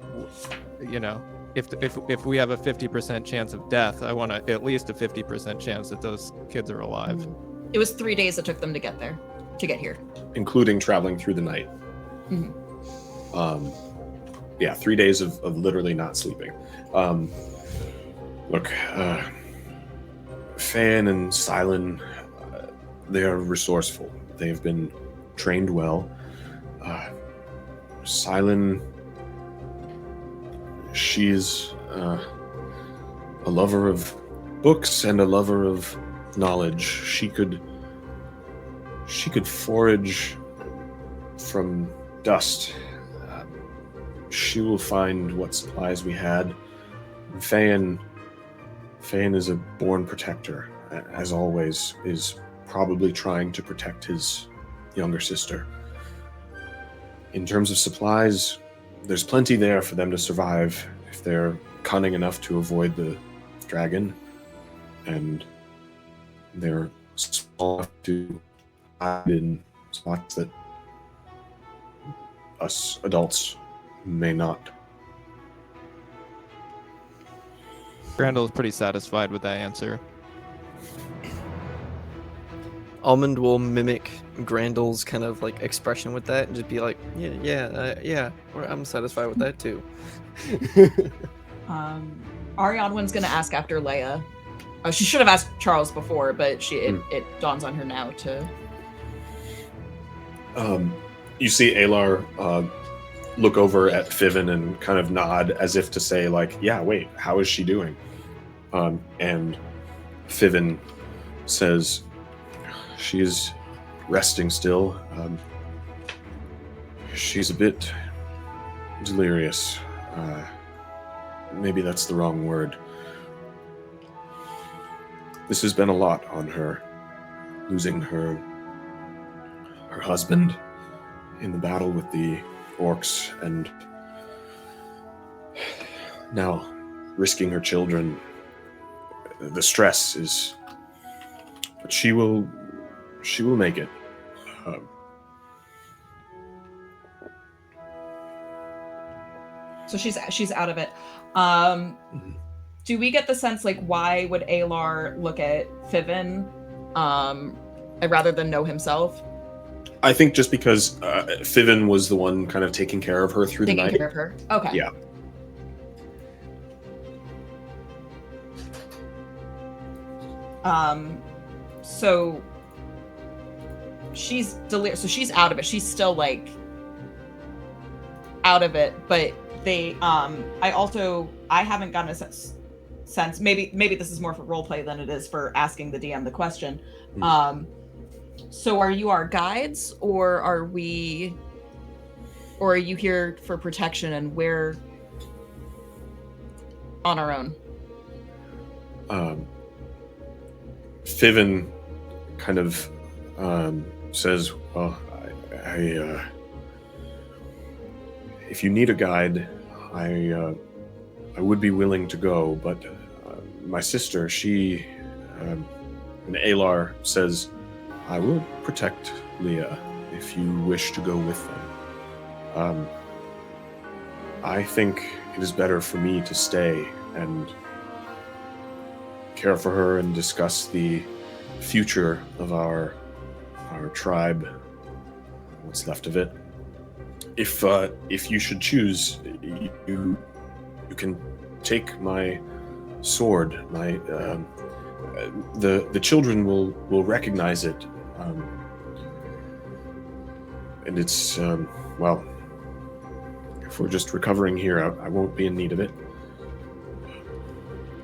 you know, if we have a 50% chance of death, I want at least a 50% chance that those kids are alive. It was 3 days it took them to get here. Including traveling through the night. Mm-hmm. Yeah, 3 days of literally not sleeping. Look, Fan and Silin, they are resourceful. They have been trained well. Silin, she's a lover of books and a lover of knowledge. She could forage from dust. She will find what supplies we had. Fayan is a born protector, as always, is probably trying to protect his younger sister. In terms of supplies, there's plenty there for them to survive if they're cunning enough to avoid the dragon, and they're small enough to hide in spots that us adults may not. Grendel is pretty satisfied with that answer. Almond will mimic Grandel's kind of like expression with that and just be like, yeah, I'm satisfied with that too. Ariadne's gonna ask after Leia. She should have asked Charles before, but it dawns on her now to. You see Alar look over at Fiven and kind of nod as if to say, like, yeah, wait, how is she doing? And Fiven says, she's resting still. She's a bit delirious. Maybe that's the wrong word. This has been a lot on her, losing her husband in the battle with the orcs, and now risking her children. The stress is, but she will make it. So she's out of it. Do we get the sense, like, why would Alar look at Fiven rather than know himself? I think just because Fiven was the one kind of taking care of her through the night. Taking care of her. Okay. Yeah. So she's delirious. So she's out of it. She's still like out of it, but they I haven't gotten a sense. Maybe this is more for roleplay than it is for asking the DM the question. So are you our guides, or are you here for protection and we're on our own? Fiven kind of says, well, I if you need a guide, I would be willing to go, but my sister, she, and Alar says, I will protect Leah if you wish to go with them. I think it is better for me to stay and care for her and discuss the future of our tribe, what's left of it. If you should choose, you can take my sword. The children will recognize it, and it's well. If we're just recovering here, I won't be in need of it.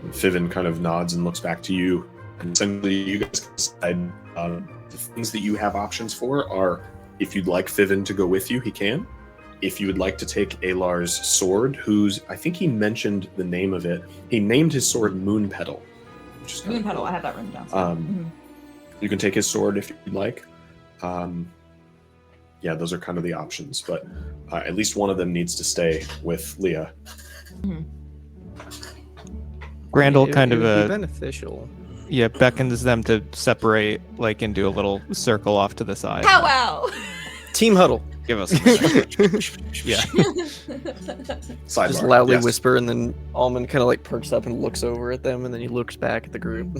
And Fiven kind of nods and looks back to you, and essentially you guys can decide the things that you have options for are, if you'd like Fiven to go with you, he can. If you would like to take Alar's sword, I think he mentioned the name of it. He named his sword Moon Petal. Which is Moon Petal, cool. I have that written down. You can take his sword if you'd like. Yeah, those are kind of the options, but at least one of them needs to stay with Leah. Grandel It kind would be of beneficial. beckons them to separate, like, and do a little circle off to the side. Powwow! Team huddle. Give us a minute. Yeah. Sidebar. Just loudly yes. whisper, and then Almond kind of like perks up and looks over at them, and then he looks back at the group.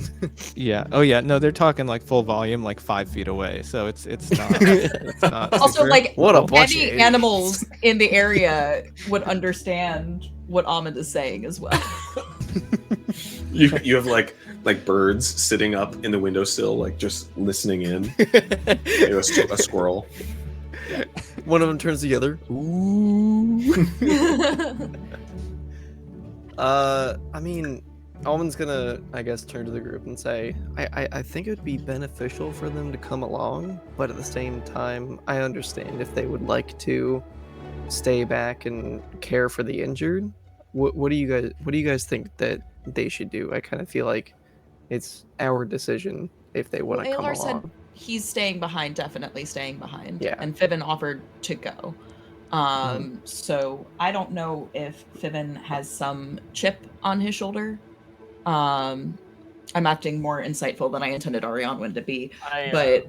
Yeah. Oh yeah. No, they're talking like full volume, like 5 feet away. So it's not. It's not Also, super- like, What a bunch of any idiots. animals in the area would understand what Almond is saying as well. You have like birds sitting up in the windowsill, like just listening in. You know, a squirrel. One of them turns to the other. Ooh. I mean, Almond's gonna, I guess, turn to the group and say, I think it would be beneficial for them to come along, but at the same time, I understand if they would like to stay back and care for the injured. What do you guys think that they should do? I kind of feel like it's our decision if they want to Well, come Alar said along. he's staying behind, definitely staying behind. Yeah. And Fiven offered to go. So I don't know if Fiven has some chip on his shoulder. I'm acting more insightful than I intended Arianwin to be. But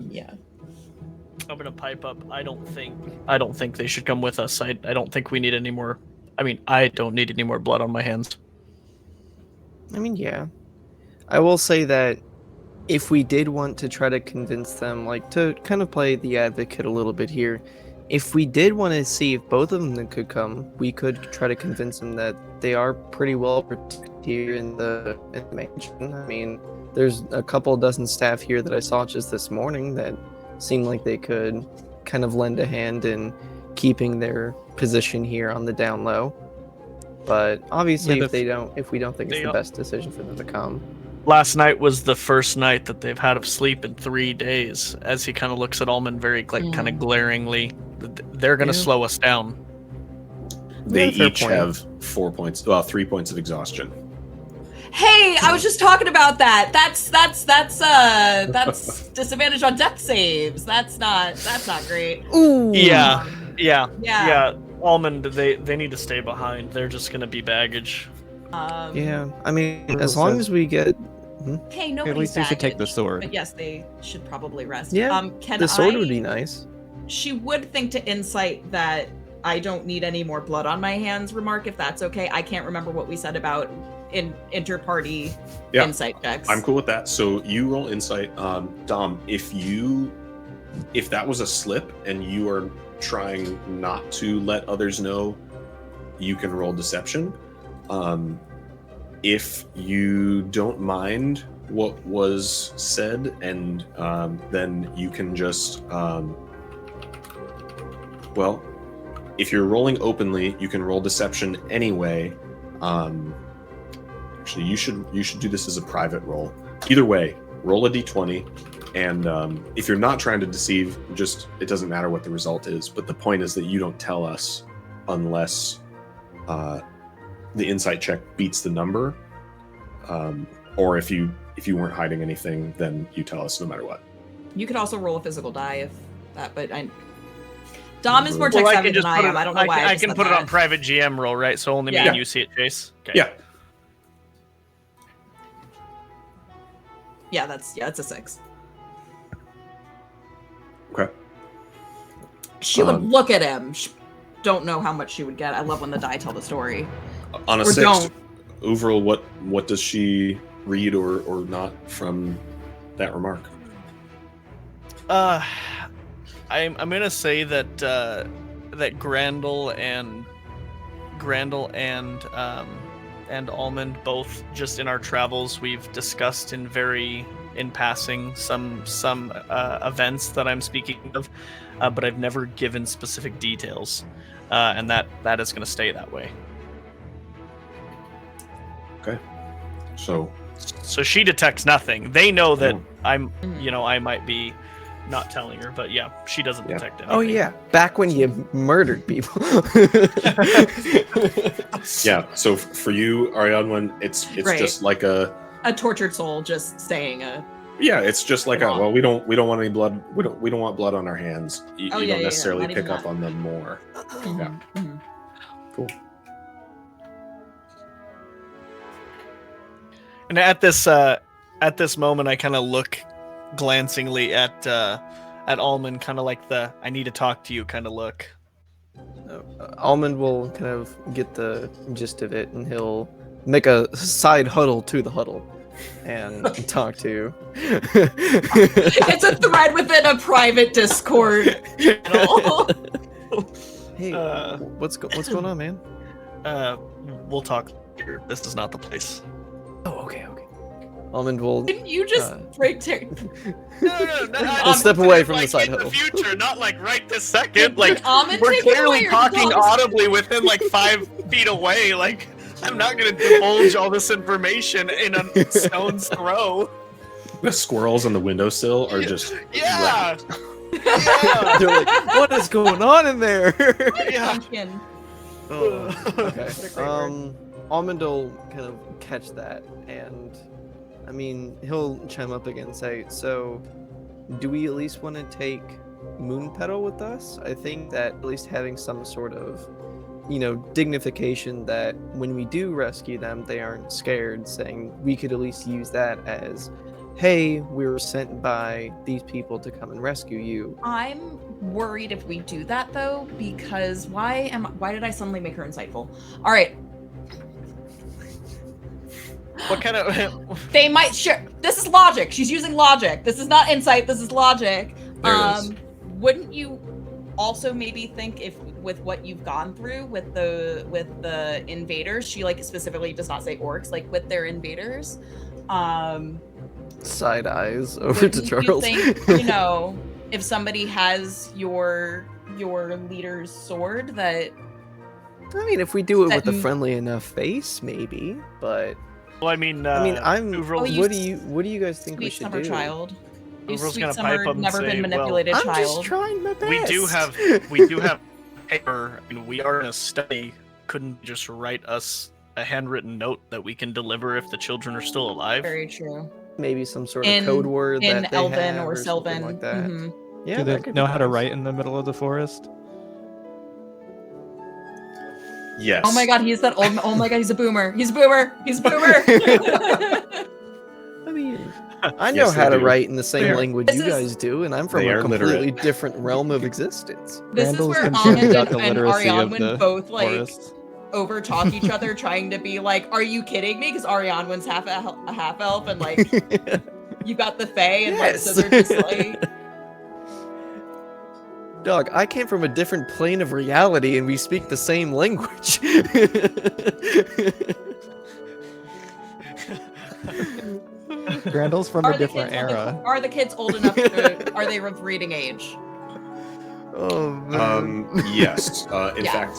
yeah. I'm gonna pipe up. I don't think they should come with us. I don't think we need any more. I mean, I don't need any more blood on my hands. I mean, yeah. I will say that if we did want to try to convince them, like, to kind of play the advocate a little bit here, if we did want to see if both of them could come, we could try to convince them that they are pretty well protected here in the mansion. I mean, there's a couple dozen staff here that I saw just this morning that seemed like they could kind of lend a hand in keeping their position here on the down low. But obviously, Yeah, if we don't think it's the best decision for them to come. Last night was the first night that they've had of sleep in 3 days. As he kind of looks at Almond very, like, kind of glaringly, they're gonna slow us down. They Yeah, fair each point. have 3 points of exhaustion. Hey, I was just talking about that. That's disadvantage on death saves. That's not great. Ooh. Yeah. Yeah. Almond, they need to stay behind. They're just gonna be baggage. Yeah. I mean, as long as we get Hey, At nobody's least you should take the baggage, sword. But yes, they should probably rest. Yeah, Can the sword I, would be nice. She would think to insight that I don't need any more blood on my hands remark, if that's okay. I can't remember what we said about inter-party Yeah. insight checks. I'm cool with that. So you roll insight. Dom, if that was a slip and you are trying not to let others know, you can roll deception. If you don't mind what was said, and then you can just well, if you're rolling openly, you can roll deception anyway. Actually, you should do this as a private roll. Either way, roll a d20, and if you're not trying to deceive, just it doesn't matter what the result is. But the point is that you don't tell us unless the insight check beats the number, or if you weren't hiding anything, then you tell us no matter what. You could also roll a physical die if that, but Dom is more Well, tech I savvy can just than I put am. it. I don't know why I just can said put it that. on private GM roll, right? So only me Yeah. and you see it, Chase. Okay. Yeah. Yeah, it's a 6. Okay. She would look at him. Don't know how much she would get. I love when the die tell the story. On a Or 6, don't. overall, what does she read or not from that remark? I'm gonna say that that Grandel and Almond, both just in our travels, we've discussed in passing some events that I'm speaking of, but I've never given specific details, and that is gonna stay that way. Okay. So she detects nothing. They know that Oh. I'm, I might be not telling her, but yeah, she doesn't Yeah. detect anything. Oh yeah, back when you murdered people. yeah. So for you, Ariane, it's Right. just like a tortured soul just saying a. yeah. It's just like a Wrong. well, we don't want any blood. We don't want blood on our hands. You Oh, yeah, don't yeah, necessarily not even pick up that. on them more. Yeah. Mhm. Cool. And at this moment, I kind of look glancingly at Almond, kind of like the "I need to talk to you" kind of look. Almond will kind of get the gist of it, and he'll make a side huddle to the huddle and talk to. It's a thread within a private Discord channel. Hey, what's going on, man? We'll talk later. This is not the place. Oh, okay. Almond will. Didn't you just break No. We'll step away from the side in huddle. the future, not like right this second. Like Almond we're take it away, clearly or talking dogs? audibly within like 5 feet away. Like I'm not gonna divulge all this information in a stone's throw. The squirrels on the windowsill are just Yeah. They're like, what is going on in there? Yeah. Pumpkin. Oh, okay. Almond will kind of catch that, and I mean, he'll chime up again and say, so do we at least want to take Moon Petal with us? I think that at least having some sort of, dignification that when we do rescue them, they aren't scared, saying we could at least use that as, hey, we were sent by these people to come and rescue you. I'm worried if we do that though, because why did I suddenly make her insightful? All right. What kind of? They might share. This is logic. She's using logic. This is not insight. This is logic. There it is. Wouldn't you also maybe think if with what you've gone through with the invaders, she like specifically does not say orcs, like with their invaders, Side eyes over to wouldn't Charles. You think, if somebody has your leader's sword, that I mean, if we do it that with a friendly enough face, maybe. But Well, I mean, I'm. Uvril- Oh, you What do you guys think we sweet should summer do? child. You Uvril's sweet gonna summer, pipe up and never say, been well, manipulated I'm child. just trying my best. we do have paper, and we are in a study. Couldn't just write us a handwritten note that we can deliver if the children are still alive? Very true. Maybe some sort of code word in that they Elven have or something Sylvan. like that. Mhm. Yeah, Do that they could know be how to nice. write in the middle of the forest? yes. Oh my god, he's that old. Oh my god, he's a boomer. He's a boomer. He's a boomer. I mean, I know Yes, how they to do. write in the same They are. language This you is- guys do, and I'm from They a are completely literate. different realm of existence. This is Randall's where concerned Almond about the and literacy of Ariane the both like forest. over talk each other, trying to be like, "Are you kidding me?" Because Ariane's half a half elf, and like you got the Fae, and like so Yes. they're just like. Dog, I came from a different plane of reality, and we speak the same language. Grandel's from Are a the different kids era. Are the kids old enough? Are they of reading age? Oh man. Yes. In Yeah. fact,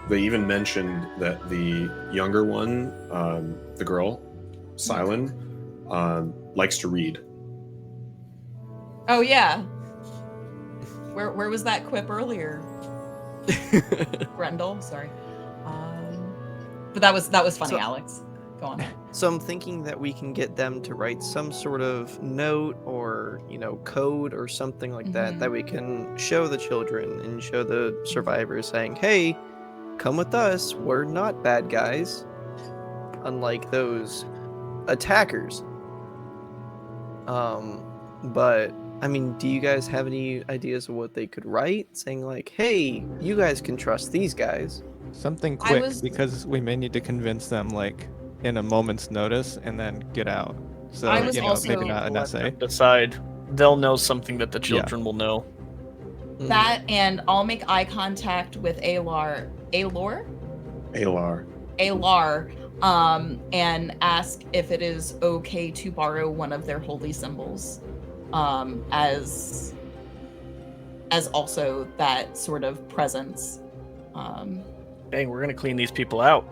they even mentioned that the younger one, the girl, Silent, likes to read. Oh yeah. Where was that quip earlier? Grendel, sorry. But that was funny, So- Alex. Go on. So I'm thinking that we can get them to write some sort of note or, code or something like that we can show the children and show the survivors saying, hey, come with us. We're not bad guys. Unlike those attackers. But I mean, do you guys have any ideas of what they could write? Saying like, hey, you guys can trust these guys. Something quick because we may need to convince them like in a moment's notice and then get out. So I was also- maybe not an Let essay. them decide. They'll know something that the children will know. That, and I'll make eye contact with Alar, and ask if it is okay to borrow one of their holy symbols, as also that sort of presence. Dang, we're gonna clean these people out.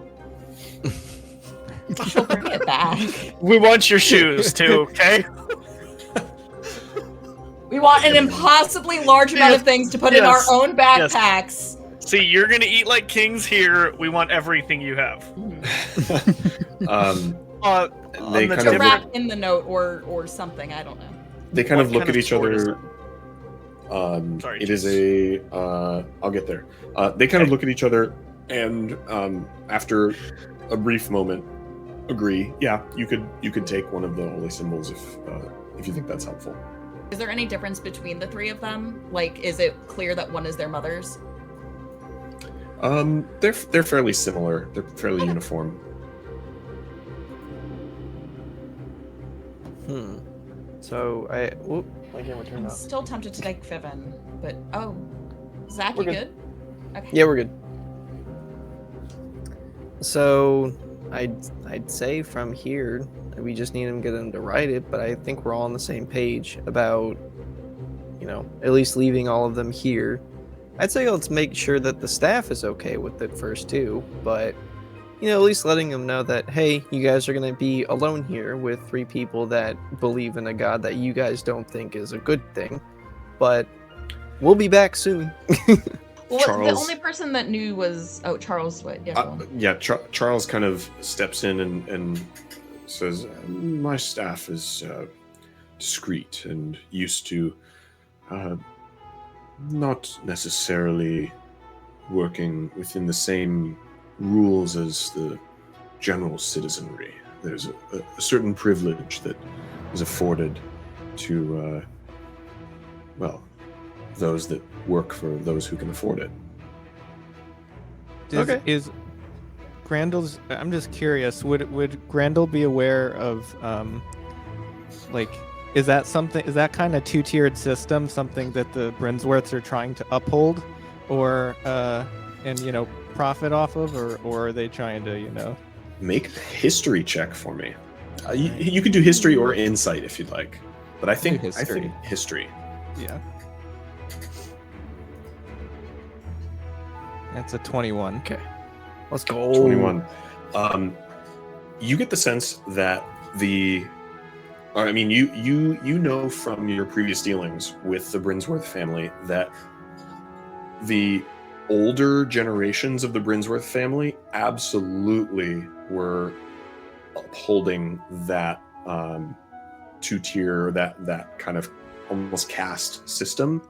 She'll bring it back. We want your shoes too, okay? We want an impossibly large amount of things to put in our own backpacks. See, you're gonna eat like kings here. We want everything you have. They kind To of wrap in the note or something. I don't know. They kind of What look kind at of each sword is other. Sorry, It is a. I'll get there. They kind of look at each other, and after a brief moment, agree. Yeah, you could take one of the holy symbols if you think that's helpful. Is there any difference between the three of them? Like, is it clear that one is their mother's? They're fairly similar. They're fairly uniform. So my camera turned I'm off. still tempted to take Fiven, but Zach, We're you good. good? Okay. Yeah, we're good. So I'd say from here we just need to get them to write it, but I think we're all on the same page about at least leaving all of them here. I'd say let's make sure that the staff is okay with it first too, but at least letting them know that, hey, you guys are going to be alone here with 3 people that believe in a god that you guys don't think is a good thing, but we'll be back soon. Well, Charles- the only person that knew was Charles. What? Yeah. go on. Charles kind of steps in and says, "My staff is discreet and used to not necessarily working within the same rules as the general citizenry. There's a certain privilege that is afforded to, those that work for those who can afford it." Is Grandel's? I'm just curious. Would Grandel be aware of, is that something? Is that kind of 2-tiered system something that the Brinsworths are trying to uphold, or and profit off of, or are they trying to Make a history check for me. You could do history or insight if you'd like, but I think history. Yeah. That's a 21. Okay. Let's go. 21. You get the sense that you know from your previous dealings with the Brinsworth family that the older generations of the Brinsworth family absolutely were upholding that 2-tier, that kind of almost caste system.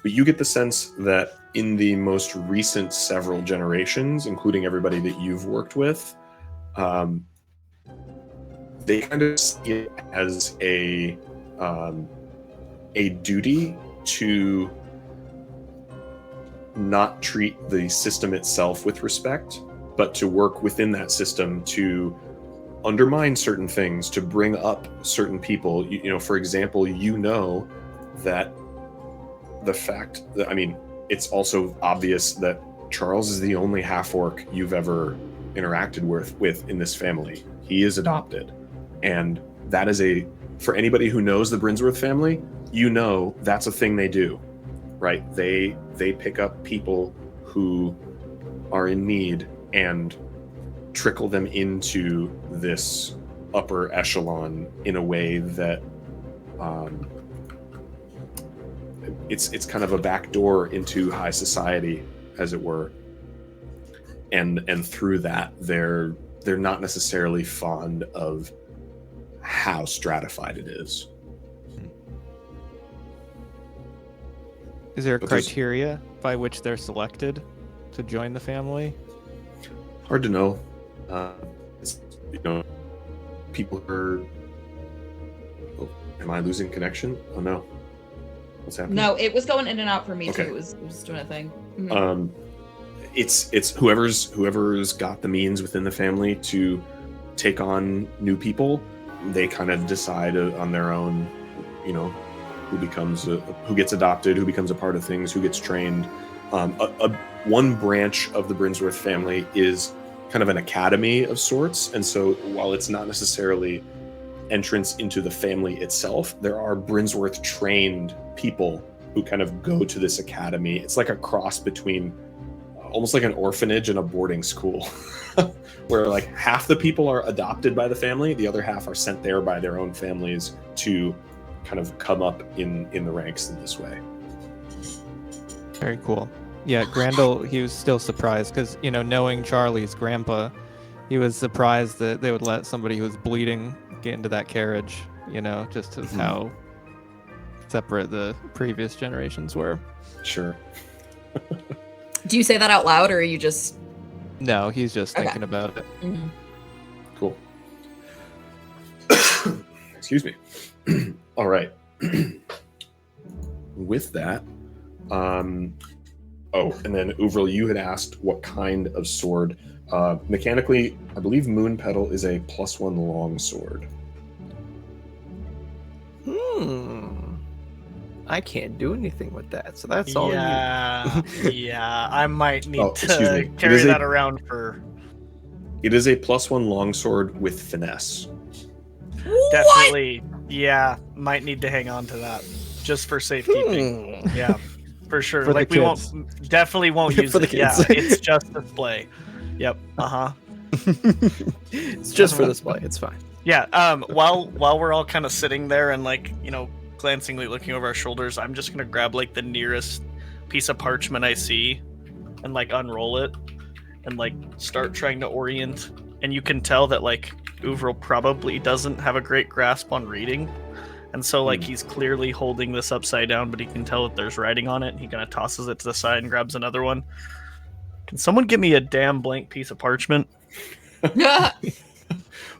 But you get the sense that in the most recent several generations, including everybody that you've worked with, they kind of see it as a duty to not treat the system itself with respect, but to work within that system to undermine certain things, to bring up certain people. For example, that the fact that, it's also obvious that Charles is the only half-orc you've ever interacted with in this family. He is adopted. And that is for anybody who knows the Brinsworth family, that's a thing they do, right? They pick up people who are in need and trickle them into this upper echelon in a way that it's kind of a back door into high society, as it were. And through that, they're they're not necessarily fond of how stratified it is. Is there a But there's- criteria by which they're selected to join the family? Hard to know. It's, people are. Oh, am I losing connection? Oh no, what's happening? No, it was going in and out for me Okay. too. It was doing a thing. Mhm. It's whoever's got the means within the family to take on new people. They kind of decide on their own, who gets adopted, who becomes a part of things, who gets trained. One branch of the Brinsworth family is kind of an academy of sorts, and so while it's not necessarily entrance into the family itself, there are Brinsworth trained people who kind of go to this academy. It's like a cross between almost like an orphanage and a boarding school, where like half the people are adopted by the family, the other half are sent there by their own families to kind of come up in the ranks in this way. Very cool. Yeah, Grandel, he was still surprised because, knowing Charlie's grandpa, he was surprised that they would let somebody who was bleeding get into that carriage, just as how separate the previous generations were. Sure. Do you say that out loud, or are you just? No, he's just Okay. thinking about it. Mhm. Cool. Excuse me. All right. With that, and then Uvril, you had asked what kind of sword. Mechanically, I believe Moon Petal is a +1 long sword. I can't do anything with that, so that's all you. Yeah, I might need Excuse me. to It carry is a- that around for. It is a +1 longsword with finesse. Definitely, yeah, might need to hang on to that just for safekeeping. Yeah, for sure. For the Like we kids. definitely won't use For the it. Yeah, kids. it's just display. Yep. It's just for display. It's fine. Yeah. While we're all kind of sitting there and glancingly looking over our shoulders, I'm just gonna grab the nearest piece of parchment I see, and unroll it, and start trying to orient. And you can tell that Uvril probably doesn't have a great grasp on reading, and so he's clearly holding this upside down, but he can tell that there's writing on it. And he kind of tosses it to the side and grabs another one. Can someone give me a damn blank piece of parchment?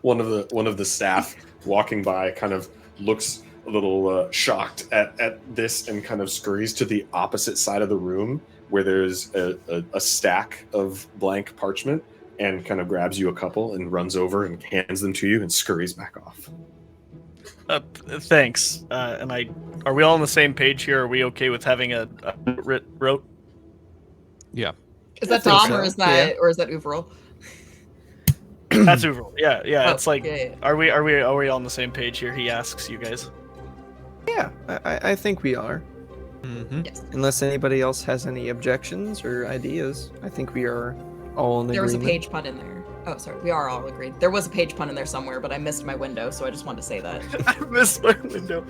One of the staff walking by kind of looks a little shocked at this and kind of scurries to the opposite side of the room where there's a stack of blank parchment, and kind of grabs you a couple and runs over and hands them to you and scurries back off. Thanks. Are we all on the same page here? Are we okay with having a wrote? Yeah. Is that I think Dom so, or is that Uvril? That's Uvril. Yeah. Oh, It's like, yeah. are we all on the same page here? He asks you guys. Yeah, I think we are. Mm-hmm. Yes. Unless anybody else has any objections or ideas, I think we are all in There was a agreement. page pun in there. Oh, sorry. We are all agreed. There was a page pun in there somewhere, but I missed my window, so I just wanted to say that. I missed my window.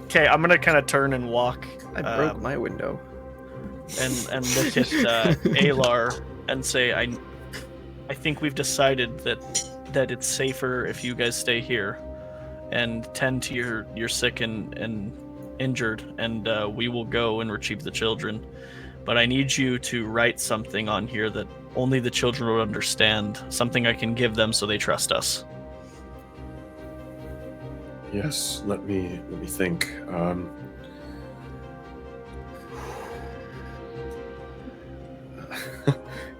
Okay, I'm gonna kind of turn and walk. I broke my window. and look at Alar and say, I think we've decided that it's safer if you guys stay here and tend to your sick and injured, and we will go and retrieve the children. But I need you to write something on here that only the children will understand, something I can give them so they trust us. Yes, let me think.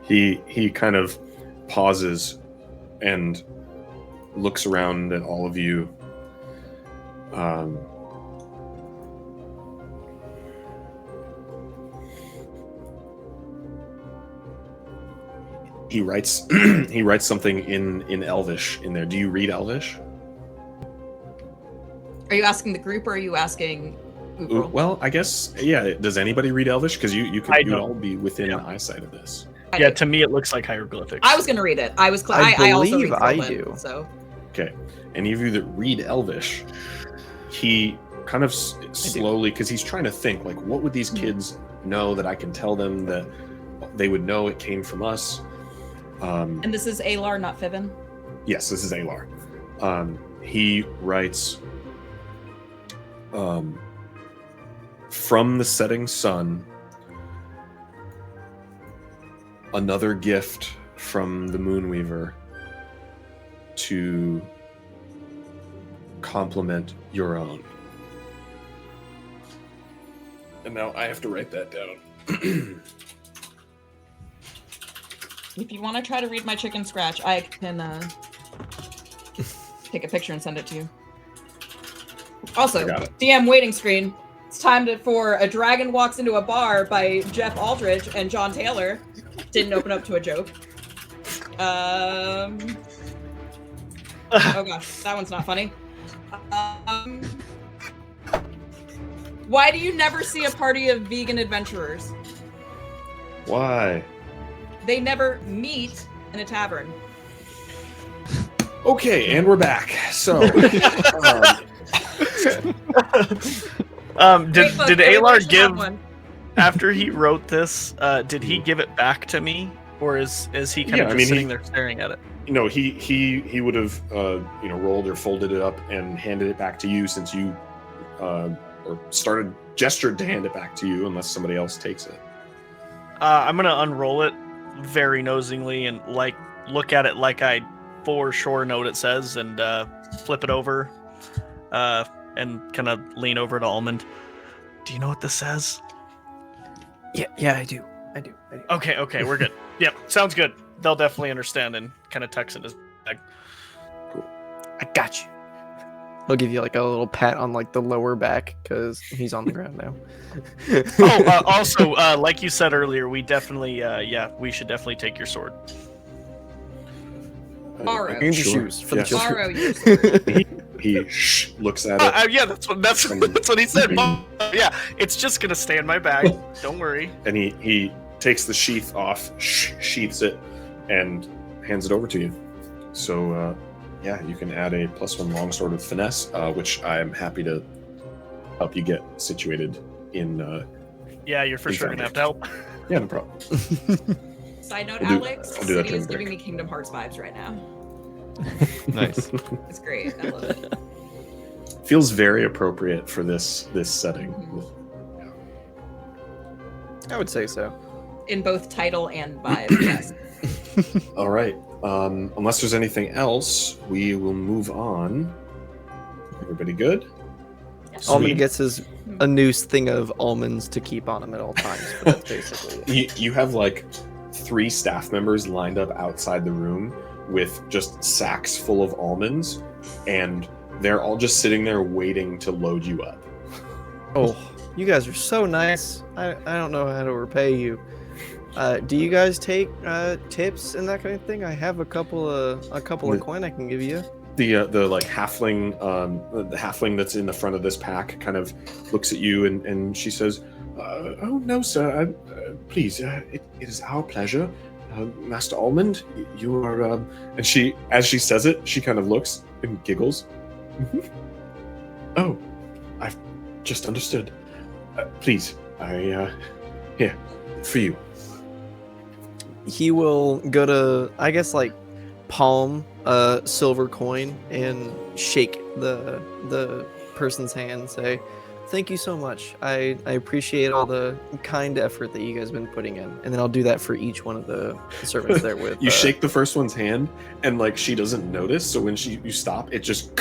He kind of pauses and looks around at all of you. He writes he writes something in Elvish in there. Do you read Elvish? Are you asking the group or are you asking Uvril? Well, I guess yeah. Does anybody read Elvish? Because you I could don't. all be within Yeah. eyesight of this. I Yeah, do. to me it looks like hieroglyphics. I was gonna read it. I was. I I also believe read I Sylvan, do. So Okay. Any of you that read Elvish, he kind of slowly, because he's trying to think, like, what would these kids know that I can tell them that they would know it came from us? And this is Alar, not Fiven? Yes, this is Alar. He writes, from the setting sun, another gift from the Moonweaver to complement your own. And now I have to write that down. If you want to try to read my chicken scratch, I can take a picture and send it to you. Also, DM waiting screen. It's time for A Dragon Walks into a Bar by Jeff Aldridge and John Taylor. Didn't open up to a joke. Oh gosh, that one's not funny. Why do you never see a party of vegan adventurers? Why? They never meet in a tavern. Okay, and we're back. So, did Alar give after he wrote this? Did he give it back to me, or is he kind of just sitting there staring at it? No, he would have rolled or folded it up and handed it back to you, since you or gestured to hand it back to you, unless somebody else takes it. I'm gonna unroll it very nosingly and look at it like I for sure know what it says, and flip it over, and kind of lean over to Almond. Do you know what this says? Yeah, I do. Okay, we're good. Yep, sounds good. They'll definitely understand, and kind of tucks in his bag. Cool. I got you. He'll give you like a little pat on like the lower back because he's on the ground now. Also, like you said earlier, we definitely, we should definitely take your sword. Borrow. And your shoes for the children. Borrow your sword. He looks at it. Yeah, that's what he said. Yeah, it's just gonna stay in my bag. Don't worry. And he takes the sheath off, sheaths it, and hands it over to you. So, you can add a +1 longsword with finesse, which I'm happy to help you get situated in. Yeah, you're for sure gonna have to help. Yeah, no problem. Side note, I'll do Alex, that City during is the giving break. me Kingdom Hearts vibes right now. Nice. It's great. I love it. Feels very appropriate for this setting. I would say so. In both title and vibe, yes. All right. Unless there's anything else, we will move on. Everybody good? Yes. Almond gets a noose thing of almonds to keep on him at all times. But that's basically it. You have like 3 staff members lined up outside the room with just sacks full of almonds, and they're all just sitting there waiting to load you up. Oh, you guys are so nice. I don't know how to repay you. Do you guys take tips and that kind of thing? I have a couple of coin I can give you. The like halfling, the halfling that's in the front of this pack kind of looks at you and she says, "Oh no, sir. Please, it is our pleasure, Master Almond. You are." And she, as she says it, she kind of looks and giggles. Mm-hmm. Oh, I've just understood. Please, here for you. He will go to, I guess, like palm a silver coin and shake the person's hand and say, "Thank you so much. I appreciate all the kind effort that you guys have been putting in." And then I'll do that for each one of the servants there with. You shake the first one's hand, and like she doesn't notice. So when you stop, it just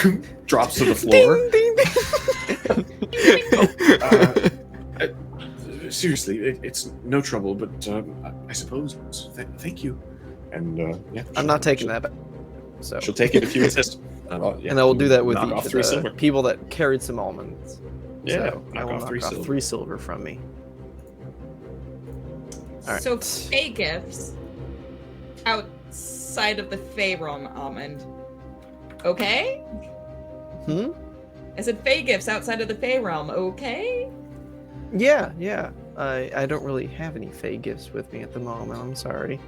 drops to the floor. Ding, ding. Seriously, it's no trouble, but I suppose. Thank you. And I'm not taking that back. So she'll take it if you insist. And I will do that with knock each off of 3 the silver. people that carried some almonds. Yeah, So I knock will off knock 3 off silver. 3 silver from me. All right. So Fey gifts outside of the Fey realm, Almond. Okay? I said Fey gifts outside of the Fey realm, okay? Yeah. I don't really have any Fey gifts with me at the moment. I'm sorry.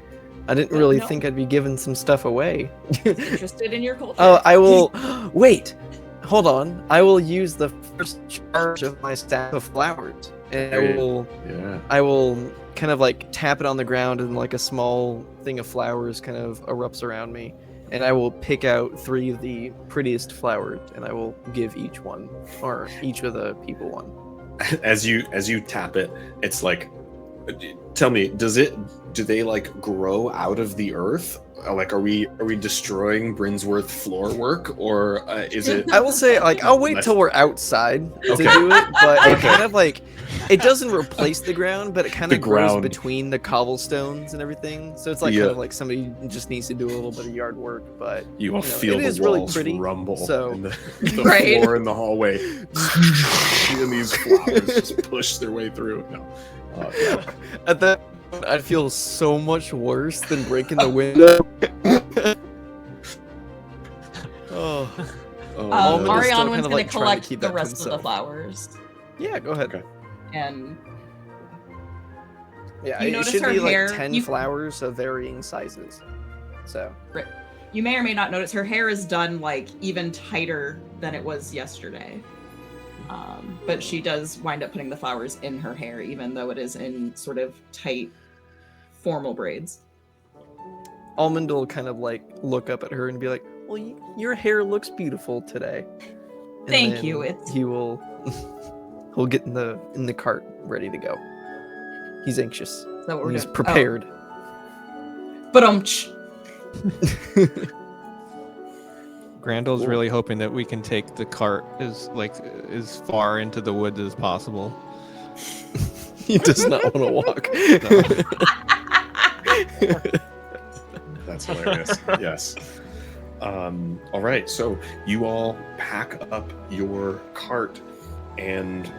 I didn't really No. think I'd be giving some stuff away. Interested in your culture. Oh, I will. Wait, hold on. I will use the first charge of my staff of flowers, and Yeah. I will kind of like tap it on the ground, and like a small thing of flowers kind of erupts around me. And I will pick out 3 of the prettiest flowers, and I will give each one, or each of the people one. As you tap it, it's like, tell me, do they like grow out of the earth? Like, are we destroying Brinsworth floor work, or is it? I will say, like, I'll wait till we're outside to Okay. do it, but it Okay. kind of like, it doesn't replace the ground, but it kind The of grows ground. between the cobblestones and everything. So it's like Yeah. kind of like somebody just needs to do a little bit of yard work, but You will you know, feel it the is really walls pretty, rumble, so- and the Right. floor in the hallway, and these flowers just push their way through. No. Yeah. at that point, I'd feel so much worse than breaking the window. Oh, Oh, Almond no. is still Arianwen's kind of, gonna like, trying to collect keep the that to rest of the himself. flowers, yeah, go ahead. Okay. and Yeah, You it notice should her be hair- like 10 you- flowers of varying sizes. So, you may or may not notice her hair is done like even tighter than it was yesterday. But she does wind up putting the flowers in her hair, even though it is in sort of tight, formal braids. Almond will kind of like look up at her and be like, "Well, your hair looks beautiful today." And Thank then you, it's- He will. He'll get in the cart, ready to go. He's anxious. Is that what we're He's doing? prepared. But Grandel's Cool. really hoping that we can take the cart as far into the woods as possible. He does not want to walk. That's hilarious. Yes. All right. So you all pack up your cart and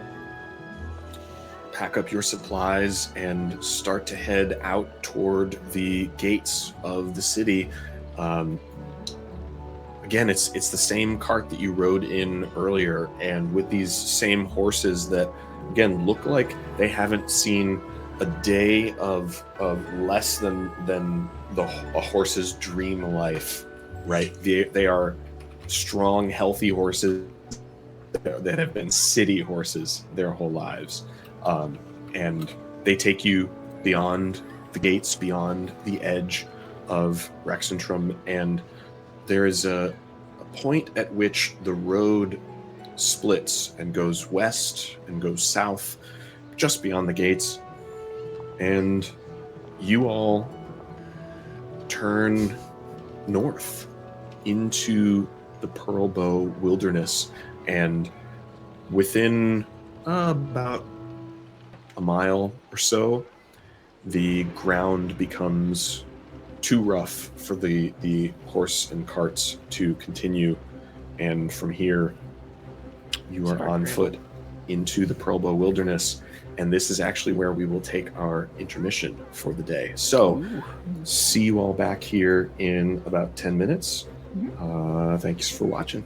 pack up your supplies and start to head out toward the gates of the city. Again, it's the same cart that you rode in earlier, and with these same horses that, again, look like they haven't seen a day of less than a horse's dream life, right? They are strong, healthy horses that have been city horses their whole lives, and they take you beyond the gates, beyond the edge of Rexentrum, and there is a point at which the road splits and goes west and goes south just beyond the gates, and you all turn north into the Pearl Bow Wilderness, and within about a mile or so, the ground becomes too rough for the horse and carts to continue, and from here you are Sorry, on Grandel. foot into the Pearl Bow Wilderness, and this is actually where we will take our intermission for the day. So Ooh. see you all back here in about 10 minutes. Thanks for watching.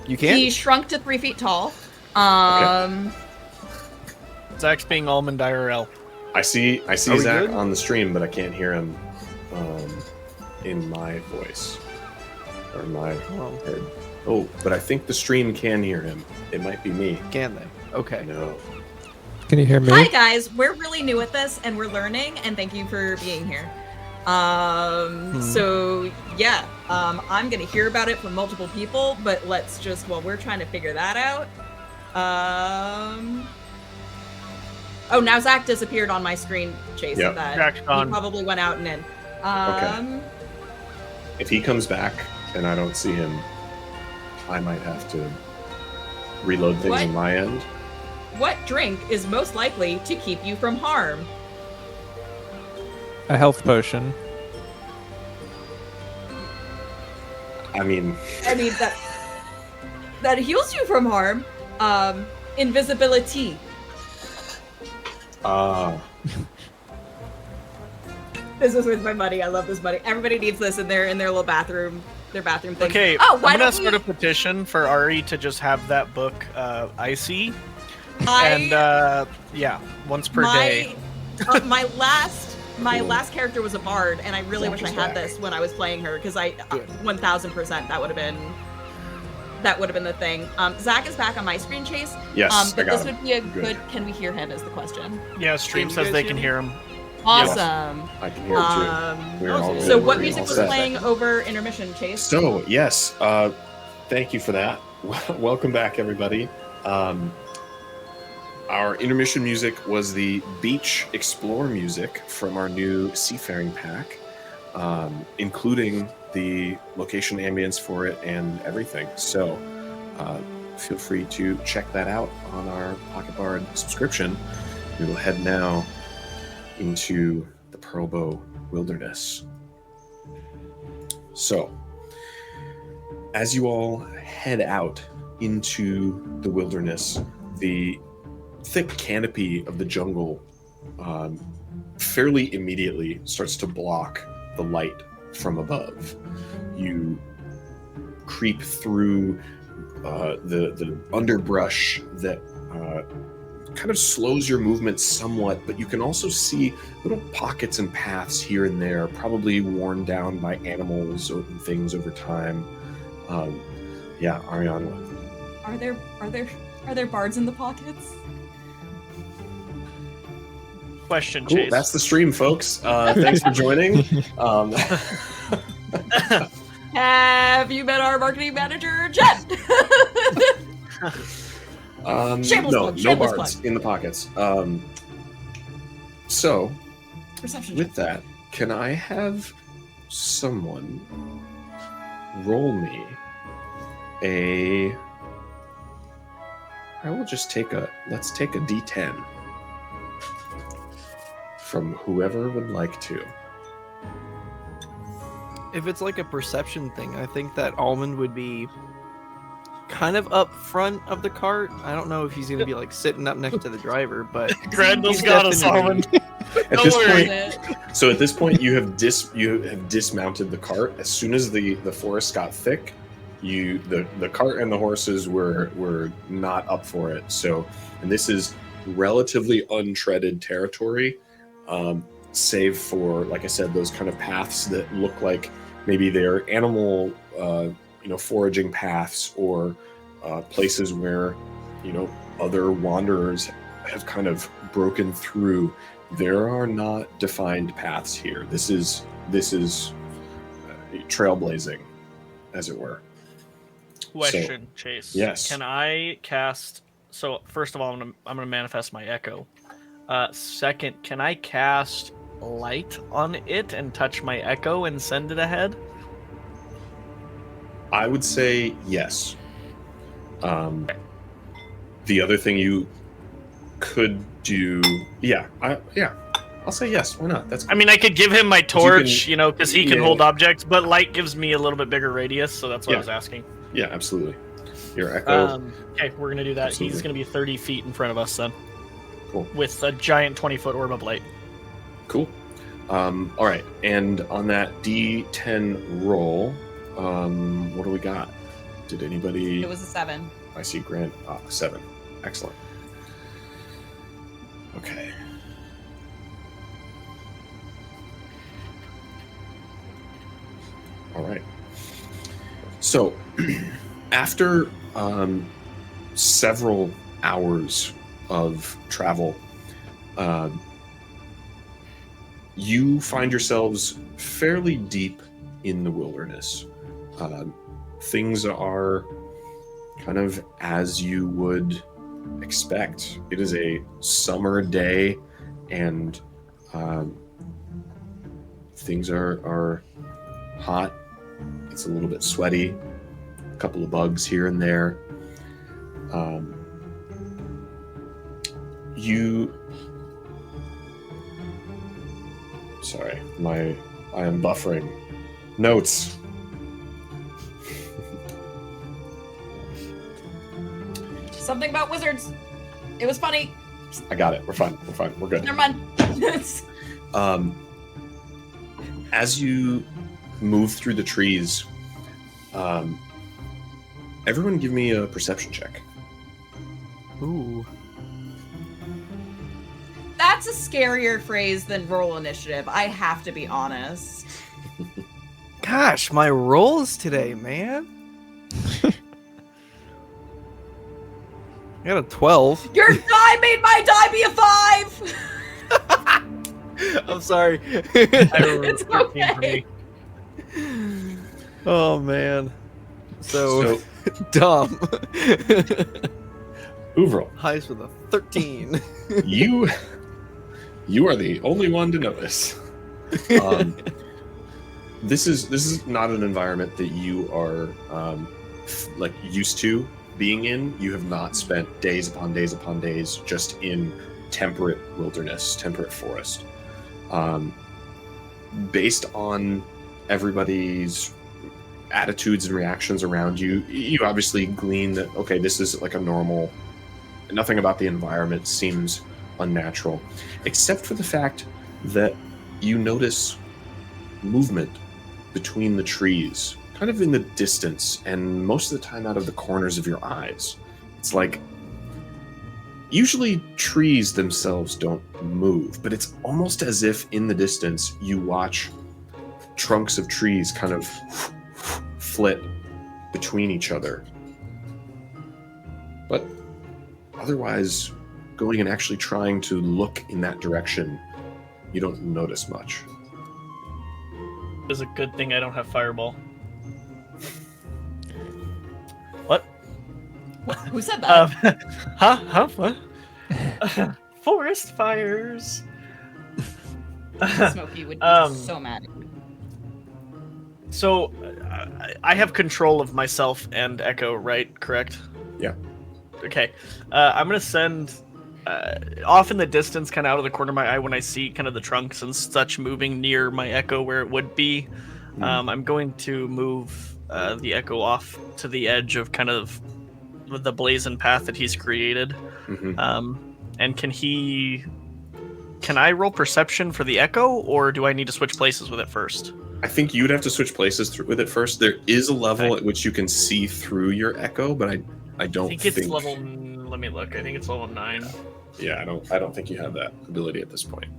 You can? He shrunk to 3 feet tall. Zach's being Almond IRL. I see Are we Zach good? on the stream, but I can't hear him in my voice or my Oh, head. Oh, but I think the stream can hear him. It might be me. can they? Okay. No. Can you hear me? Hi guys, we're really new at this and we're learning, and thank you for being here. So yeah, I'm gonna hear about it from multiple people, but let's just, while we're trying to figure that out. Oh, now Zach disappeared on my screen, Chase. Yep. That Zach's he gone. probably went out and in. If he comes back and I don't see him, I might have to reload things What? on my end. What drink is most likely to keep you from harm? A health potion. I mean, that heals you from harm. Invisibility. This is with my money. I love this money. Everybody needs this in their little bathroom, their bathroom thing. Okay, Oh, why I'm gonna don't start we? a petition for Ari to just have that book icy, I- and yeah, once per day. My last character was a bard, and I really wish I had this when I was playing her, because I 1000% that would have been the thing. Zach is back on my screen, Chase. yes, But I got this him. would be a Good. good. Can we hear him? Is the question. Yeah, stream Can you says guys they hear can me? hear him. Awesome. I can hear it too. We're all So good. what We're music all was set. playing over intermission, Chase? So yes, thank you for that. Welcome back, everybody. Our intermission music was the Beach Explore music from our new Seafaring pack, including the location ambience for it and everything. So feel free to check that out on our Pocket Bard subscription. We will head now into the Pearlbow Wilderness. So, as you all head out into the wilderness, the thick canopy of the jungle fairly immediately starts to block the light from above. You creep through the underbrush that kind of slows your movement somewhat, but you can also see little pockets and paths here and there, probably worn down by animals or things over time. Yeah, Ariana. Are there bards in the pockets? Question, Cool. Chase. That's the stream, folks. Thanks for joining. Have you met our marketing manager, Jen? Shameless No plug, shameless bards plug. in the pockets. So, Perception with check. that, can I have someone roll me a... I will just take a... Let's take a D10 from whoever would like to. If it's like a perception thing, I think that Almond would be kind of up front of the cart. I don't know if he's gonna be like sitting up next to the driver, but Grandel's he's got us, definitely- Almond. At Don't this worry. point, so at this point, you have dismounted the cart. As soon as the forest got thick, the cart and the horses were not up for it. So, and this is relatively untreaded territory, save for, like I said, those kind of paths that look like maybe they're animal, foraging paths, or places where other wanderers have kind of broken through. There are not defined paths here. This is trailblazing, as it were. Question, Chase. yes. Can I cast? So first of all, I'm gonna manifest my echo. Second, can I cast light on it and touch my echo and send it ahead? I would say yes. The other thing you could do, I'll say yes. Why not? That's I mean, I could give him my torch, can- because he can yeah. hold objects, but light gives me a little bit bigger radius, so that's what I Yeah. was asking. yeah, absolutely. Your echo. Okay, we're gonna do that. Absolutely. He's gonna be 30 feet in front of us then, Cool. with a giant 20-foot orb of light. Cool. All right, and on that D10 roll, what do we got? Did anybody? It was a 7. I see Grant. 7. Excellent. Okay. All right. So, after several hours of travel, you find yourselves fairly deep in the wilderness. Things are kind of as you would expect. It is a summer day, and things are hot. It's a little bit sweaty. A couple of bugs here and there. Sorry, I am buffering. Notes. Something about wizards. It was funny. I got it. We're fine. We're good. Never mind. As you move through the trees, everyone give me a perception check. Ooh. That's a scarier phrase than roll initiative. I have to be honest. Gosh, my rolls today, man. I got a 12. Your die made my die be a 5! I'm sorry. It's okay. Oh man. So dumb. Uvril, Highest with a 13. you are the only one to notice. This is not an environment that you are like used to being in. You have not spent days upon days upon days just in temperate wilderness, temperate forest. Based on everybody's attitudes and reactions around you, you obviously glean that, okay, this is like a normal, nothing about the environment seems unnatural, except for the fact that you notice movement between the trees, kind of in the distance, and most of the time out of the corners of your eyes. It's like, usually trees themselves don't move, but it's almost as if in the distance you watch trunks of trees kind of flit between each other. But otherwise, going and actually trying to look in that direction, you don't notice much. It's a good thing I don't have fireball. What? Who said that? What? Forest fires. Smokey would be so mad at you. So, I have control of myself and Echo, right? Correct? Yeah. Okay. I'm going to send off in the distance, kind of out of the corner of my eye, when I see kind of the trunks and such moving near my Echo where it would be. I'm going to move the Echo off to the edge of kind of the blazing path that he's created. And can I roll perception for the Echo, or do I need to switch places with it first? I think you'd have to switch places with it first. There is a level at which you can see through your Echo, but I don't think it's level. Let me look. I think it's level 9. Yeah, I don't think you have that ability at this point.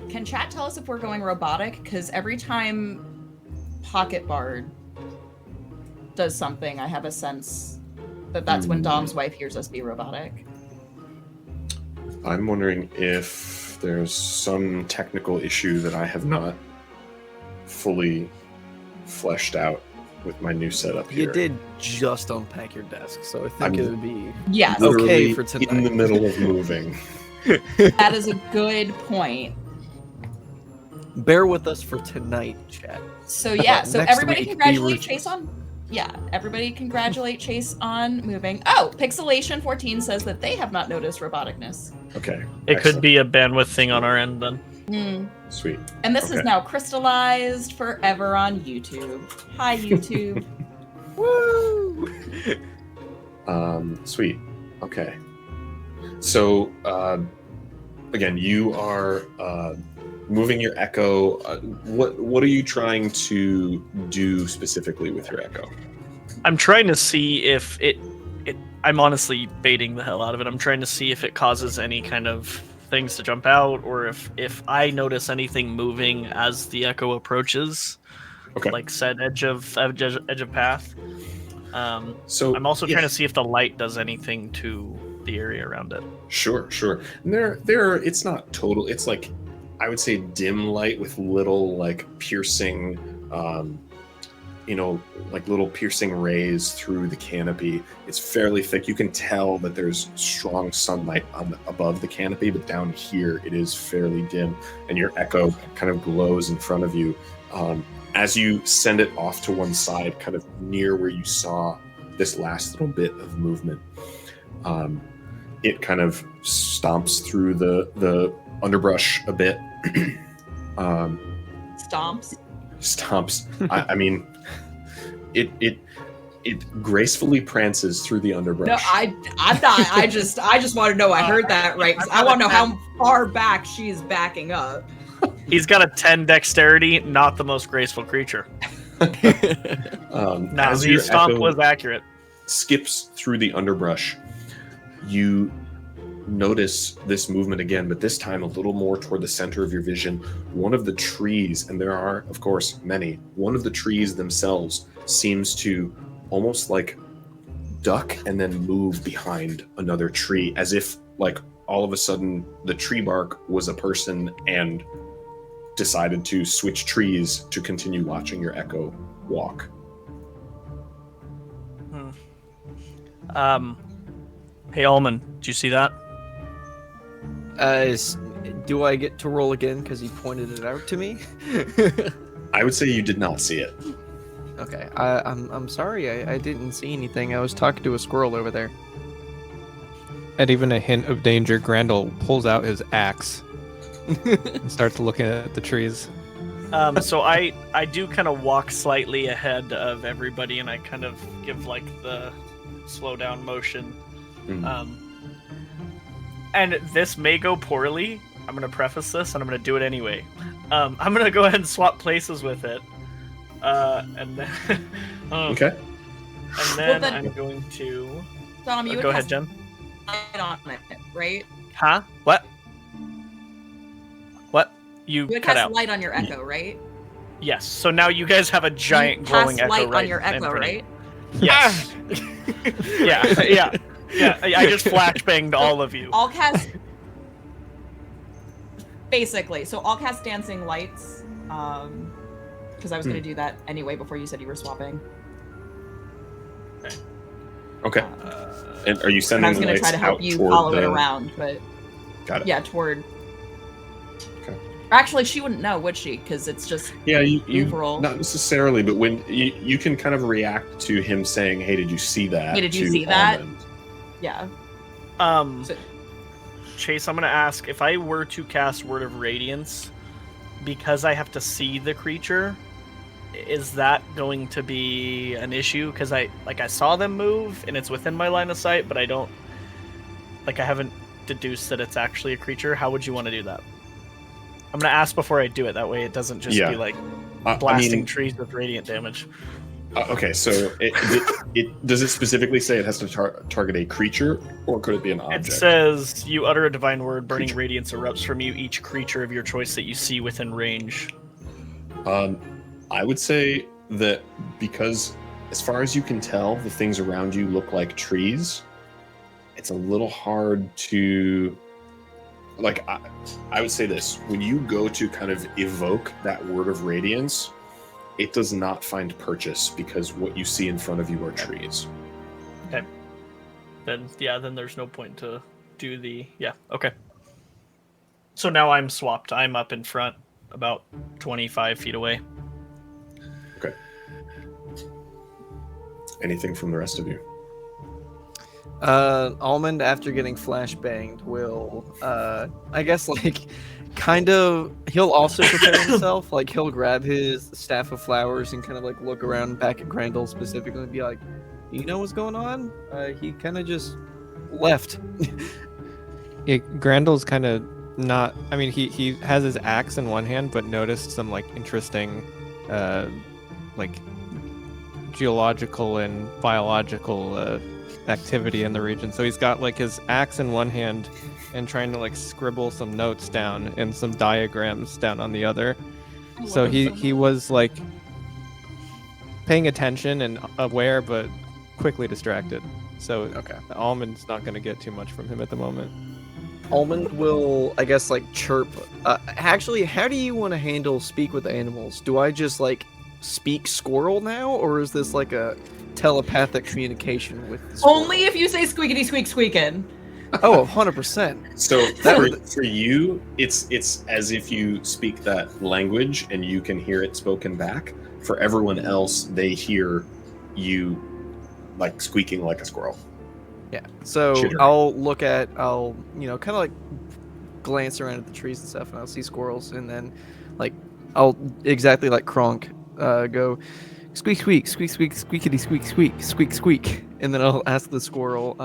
Can chat tell us if we're going robotic? Because every time Pocket Bard does something, I have a sense that that's when Dom's wife hears us be robotic. I'm wondering if there's some technical issue that I have not fully fleshed out with my new setup here. You did just unpack your desk, so I think it would be Yes. okay for tonight. In the middle of moving. That is a good point. Bear with us for tonight, chat. So yeah, so Next everybody week, congratulate be Chase on. Yeah, everybody congratulate Chase on moving. Oh, Pixelation 14 says that they have not noticed roboticness. Okay. It could be a bandwidth thing on our end then. Sweet. And this is now crystallized forever on YouTube. Hi, YouTube. Woo! Sweet. Okay. So, again, you are moving your echo. What are you trying to do specifically with your echo? I'm trying to see if it I'm honestly baiting the hell out of it. I'm trying to see if it causes any kind of things to jump out, or if I notice anything moving as the echo approaches, Okay. like said edge of path. So I'm also trying to see if the light does anything to the area around it. Sure. And there. It's not total. It's like, I would say, dim light with little like piercing, like little piercing rays through the canopy. It's fairly thick. You can tell that there's strong sunlight above the canopy, but down here it is fairly dim, and your echo kind of glows in front of you. As you send it off to one side, kind of near where you saw this last little bit of movement, it kind of stomps through the underbrush a bit. Stomps. I mean, it gracefully prances through the underbrush. No, I'm not. I just want to know I heard that right, because I want to know how far back she's backing up. He's got a 10 dexterity, not the most graceful creature. His stomp was accurate. Skips through the underbrush. You notice this movement again, but this time a little more toward the center of your vision. One of the trees, and there are, of course, many, one of the trees themselves seems to almost like duck and then move behind another tree, as if like all of a sudden the tree bark was a person and decided to switch trees to continue watching your echo walk. Hey, Almond, did you see that? Do I get to roll again because he pointed it out to me? I would say you did not see it. Okay, I'm sorry. I didn't see anything. I was talking to a squirrel over there. At even a hint of danger, Grandel pulls out his axe and starts looking at the trees. So I do kind of walk slightly ahead of everybody, and I kind of give like the slow down motion. And this may go poorly. I'm going to preface this, and I'm going to do it anyway. I'm going to go ahead and swap places with it. And then... Okay. And then I'm going to... Dom, you go ahead, Jen. Light on it, right? Huh? What? You would cut cast out. light on your echo, right? Yes. So now you guys have a giant glowing echo light right on your echo, right? Yes. Yeah. I just flashbanged all of you. I'll cast... Basically, so I'll cast dancing lights, because I was going to do that anyway before you said you were swapping. Okay. And are you sending the lights out? I was going to try to help you follow it around, but... Got it. Yeah, toward... Okay. Actually, she wouldn't know, would she? Because it's just you overall. Not necessarily, but when you can kind of react to him saying, "Hey, did you see that?" Hey, did you see that? Almond. Yeah. Chase, I'm gonna ask, if I were to cast Word of Radiance, because I have to see the creature, is that going to be an issue? Because I saw them move and it's within my line of sight, but I haven't deduced that it's actually a creature. How would you want to do that? I'm gonna ask before I do it. That way, it doesn't just be like blasting trees with radiant damage. Okay, so it does it specifically say it has to target a creature, or could it be an object? It says you utter a divine word, burning radiance erupts from you. Each creature of your choice that you see within range. I would say that because, as far as you can tell, the things around you look like trees. It's a little hard to. Like, I would say this, when you go to kind of evoke that word of radiance, it does not find purchase because what you see in front of you are trees. Okay. Then there's no point to do the... Yeah, okay. So now I'm swapped. I'm up in front, about 25 feet away. Okay. Anything from the rest of you? Almond, after getting flashbanged, will, I guess, like, kind of, he'll also prepare himself. Like, he'll grab his staff of flowers and kind of, like, look around back at Grendel specifically and be like, you know what's going on? He kind of just left. Yeah, Grandel's kind of not. I mean, he has his axe in one hand, but noticed some like interesting, like geological and biological activity in the region. So he's got like his axe in one hand and trying to like scribble some notes down and some diagrams down on the other. So he was like paying attention and aware, but quickly distracted. So Okay. Almond's not going to get too much from him at the moment. Almond will, I guess, like chirp. Actually, how do you want to handle speak with animals? Do I just like speak squirrel now, or is this like a telepathic communication with the squirrel? Only if you say squeakity squeak squeaking. Oh, 100%. So That for you, it's as if you speak that language and you can hear it spoken back. For everyone else, they hear you like squeaking like a squirrel. Yeah. So Chittering. I'll kind of like glance around at the trees and stuff, and I'll see squirrels, and then like I'll exactly like Kronk go squeak squeak squeak squeak squeakity squeak squeak squeak squeak, and then I'll ask the squirrel,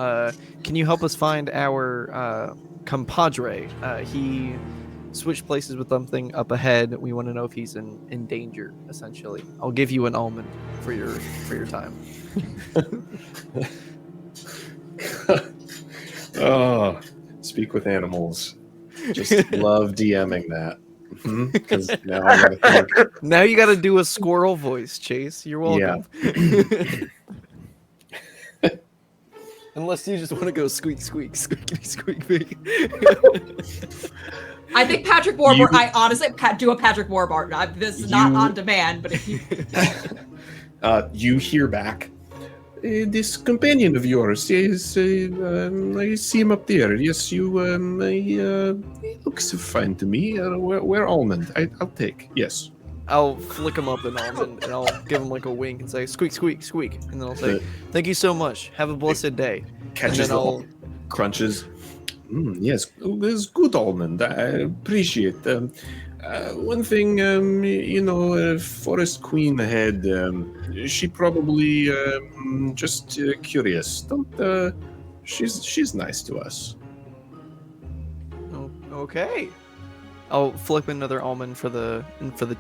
can you help us find our compadre? He switched places with something up ahead. We want to know if he's in danger. Essentially, I'll give you an almond for your time. Oh, speak with animals. Just love DMing that. Because now I gotta think. Now you got to do a squirrel voice, Chase. You're welcome. Unless you just want to go squeak, squeak, squeaky, squeak, squeak. I think Patrick Warburton. I honestly do a Patrick Warburton. This is not on demand, but if you You hear back. This companion of yours is. I see him up there. Yes, he looks fine to me. Where almond? I'll take. Yes. I'll flick him up an almond and I'll give him like a wink and say squeak, squeak, squeak, and then I'll say, "Thank you so much. Have a blessed day." Catches then the crunches. Yes, this good almond. I appreciate. One thing, Forest Queen ahead. She probably just curious. Don't. She's nice to us. Oh, okay. I'll flip another almond for the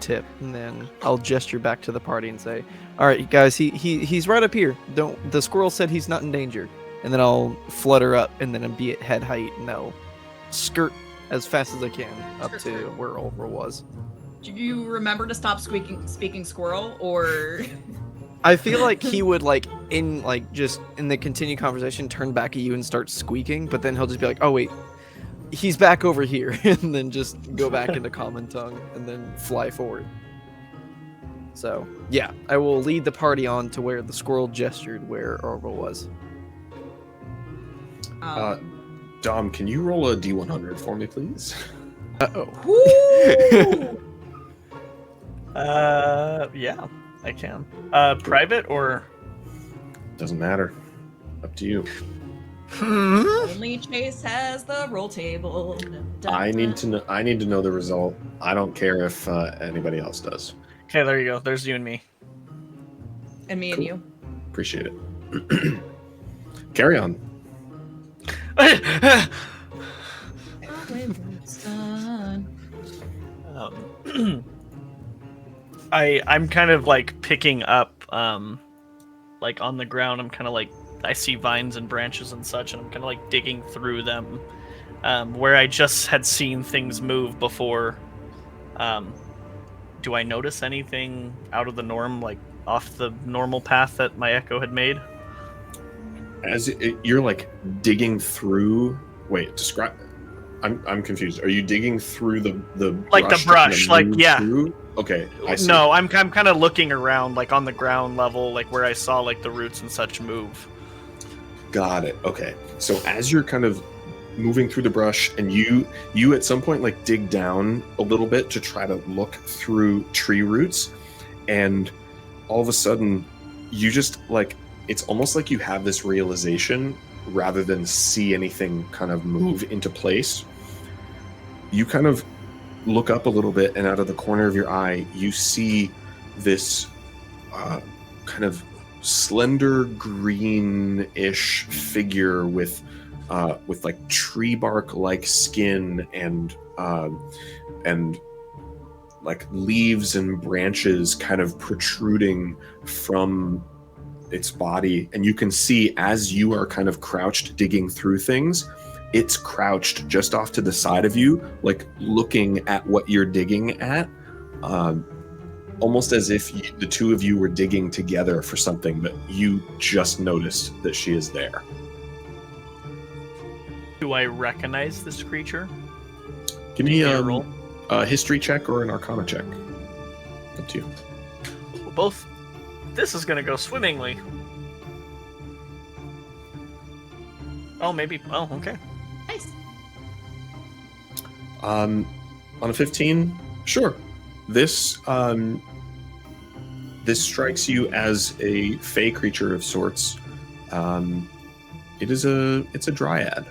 tip, and then I'll gesture back to the party and say, "All right, guys, he's right up here. The squirrel said he's not in danger." And then I'll flutter up, and then be at head height, and I'll skirt as fast as I can up to where Ulver was. do you remember to stop speaking squirrel, or I feel like he would just in the continued conversation turn back at you and start squeaking, but then he'll just be like, "Oh wait, he's back over here," and then just go back into common tongue and then fly forward. So yeah, I will lead the party on to where the squirrel gestured where Orville was. Dom, can you roll a D100 for me, please? Yeah, I can. Private or Doesn't matter. Up to you. only Chase has the roll table? I need to know the result. I don't care if anybody else does. okay? There you go. There's you and me. And me and you. Appreciate it. Carry on. I'm kind of like picking up, like on the ground. I'm kind of like I see vines and branches and such, and I'm kind of like digging through them, where I just had seen things move before. Do I notice anything out of the norm, like off the normal path that my echo had made? You're like digging through. Wait, describe. I'm confused. Are you digging through the like the brush? Like yeah. Through? Okay. I see. No, I'm kind of looking around, like on the ground level, like where I saw like the roots and such move. Got it. Okay. So as you're kind of moving through the brush, and you at some point like dig down a little bit to try to look through tree roots, and all of a sudden you just like it's almost like you have this realization rather than see anything kind of move into place. You kind of look up a little bit, and out of the corner of your eye, you see this kind of slender greenish figure with with like tree bark like skin and like leaves and branches kind of protruding from its body. And you can see as you are kind of crouched digging through things, it's crouched just off to the side of you, like looking at what you're digging at, almost as if the two of you were digging together for something, but you just noticed that she is there. Do I recognize this creature? Give me a roll. A history check or an arcana check. Up to you. Well, both. This is gonna go swimmingly. Oh, maybe. Oh, okay. Nice. On a 15, sure. This this strikes you as a fey creature of sorts. It's a dryad.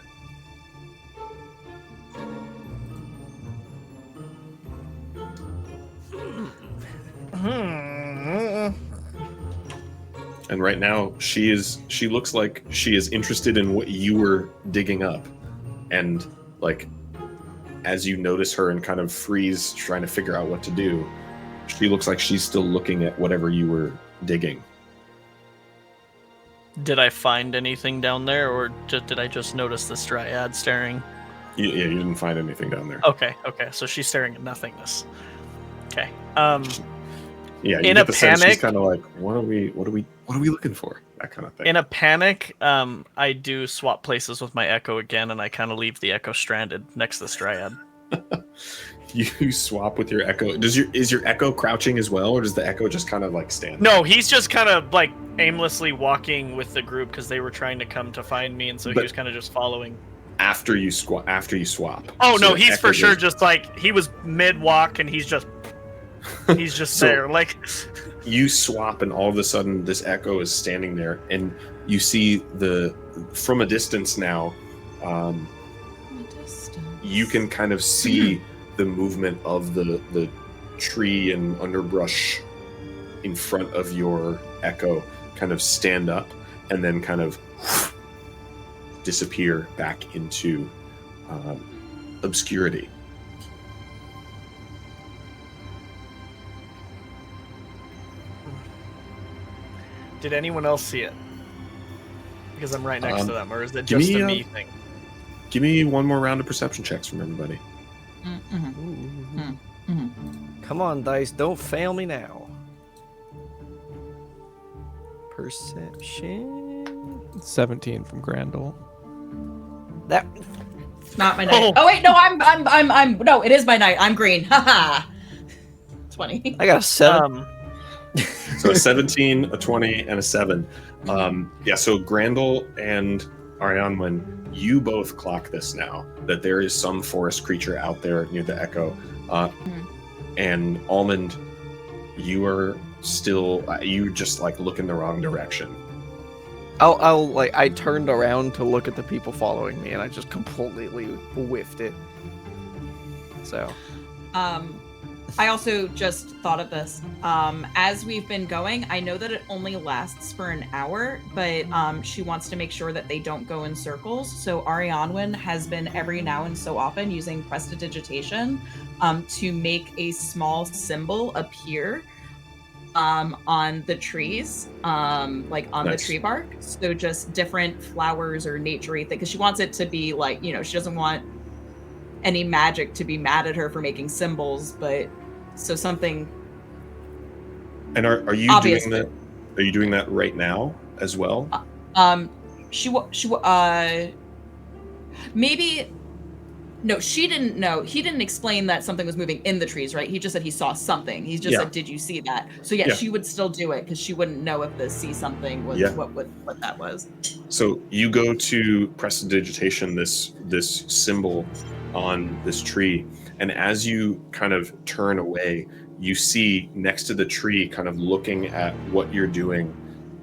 And right now she looks like she is interested in what you were digging up. And like as you notice her and kind of freeze trying to figure out what to do, she looks like she's still looking at whatever you were digging. Did I find anything down there, or did I just notice this dryad staring? You didn't find anything down there. Okay, so she's staring at nothingness. Okay. Yeah, you in get a the sense panic, she's kind of like, what are we looking for? That kind of thing. In a panic, I do swap places with my echo again, and I kind of leave the echo stranded next to this dryad. You swap with your echo. Is your echo crouching as well, or does the echo just kind of like stand? No, he's just kind of like aimlessly walking with the group because they were trying to come to find me, and so he was kind of just following. After you swap. Oh, so no, he's for sure just like he was mid walk, and he's just so there. Like you swap, and all of a sudden this echo is standing there, and you see from a distance now. You can kind of see the movement of the tree and underbrush in front of your echo kind of stand up and then kind of disappear back into obscurity. Did anyone else see it? Because I'm right next to them, or is it just a me thing? Give me one more round of perception checks from everybody. Come on, dice, don't fail me now. Perception. 17 from Grandel. That. It's not my night. Oh wait, no, I'm no, it is my night. I'm green. Haha. 20. I got a 7. So a 17, a 20, and a 7. Yeah, so Grandel and Arianwen, you both clock this now, that there is some forest creature out there near the echo. And Almond, you are still, you just like look in the wrong direction. I turned around to look at the people following me, and I just completely whiffed it. So. I also just thought of this. As we've been going, I know that it only lasts for an hour, but she wants to make sure that they don't go in circles. So Arianwen has been every now and so often using prestidigitation to make a small symbol appear on the trees, like on the tree bark. So just different flowers or nature-y things, because she wants it to be like, she doesn't want any magic to be mad at her for making symbols, but so something. And are you obvious doing that? Are you doing that right now as well? Maybe. No, she didn't know. He didn't explain that something was moving in the trees, right? He just said he saw something. He just said, "Did you see that?" So yeah, she would still do it because she wouldn't know if the see something was what that was. So you go to prestidigitation, this symbol on this tree, and as you kind of turn away, you see next to the tree, kind of looking at what you're doing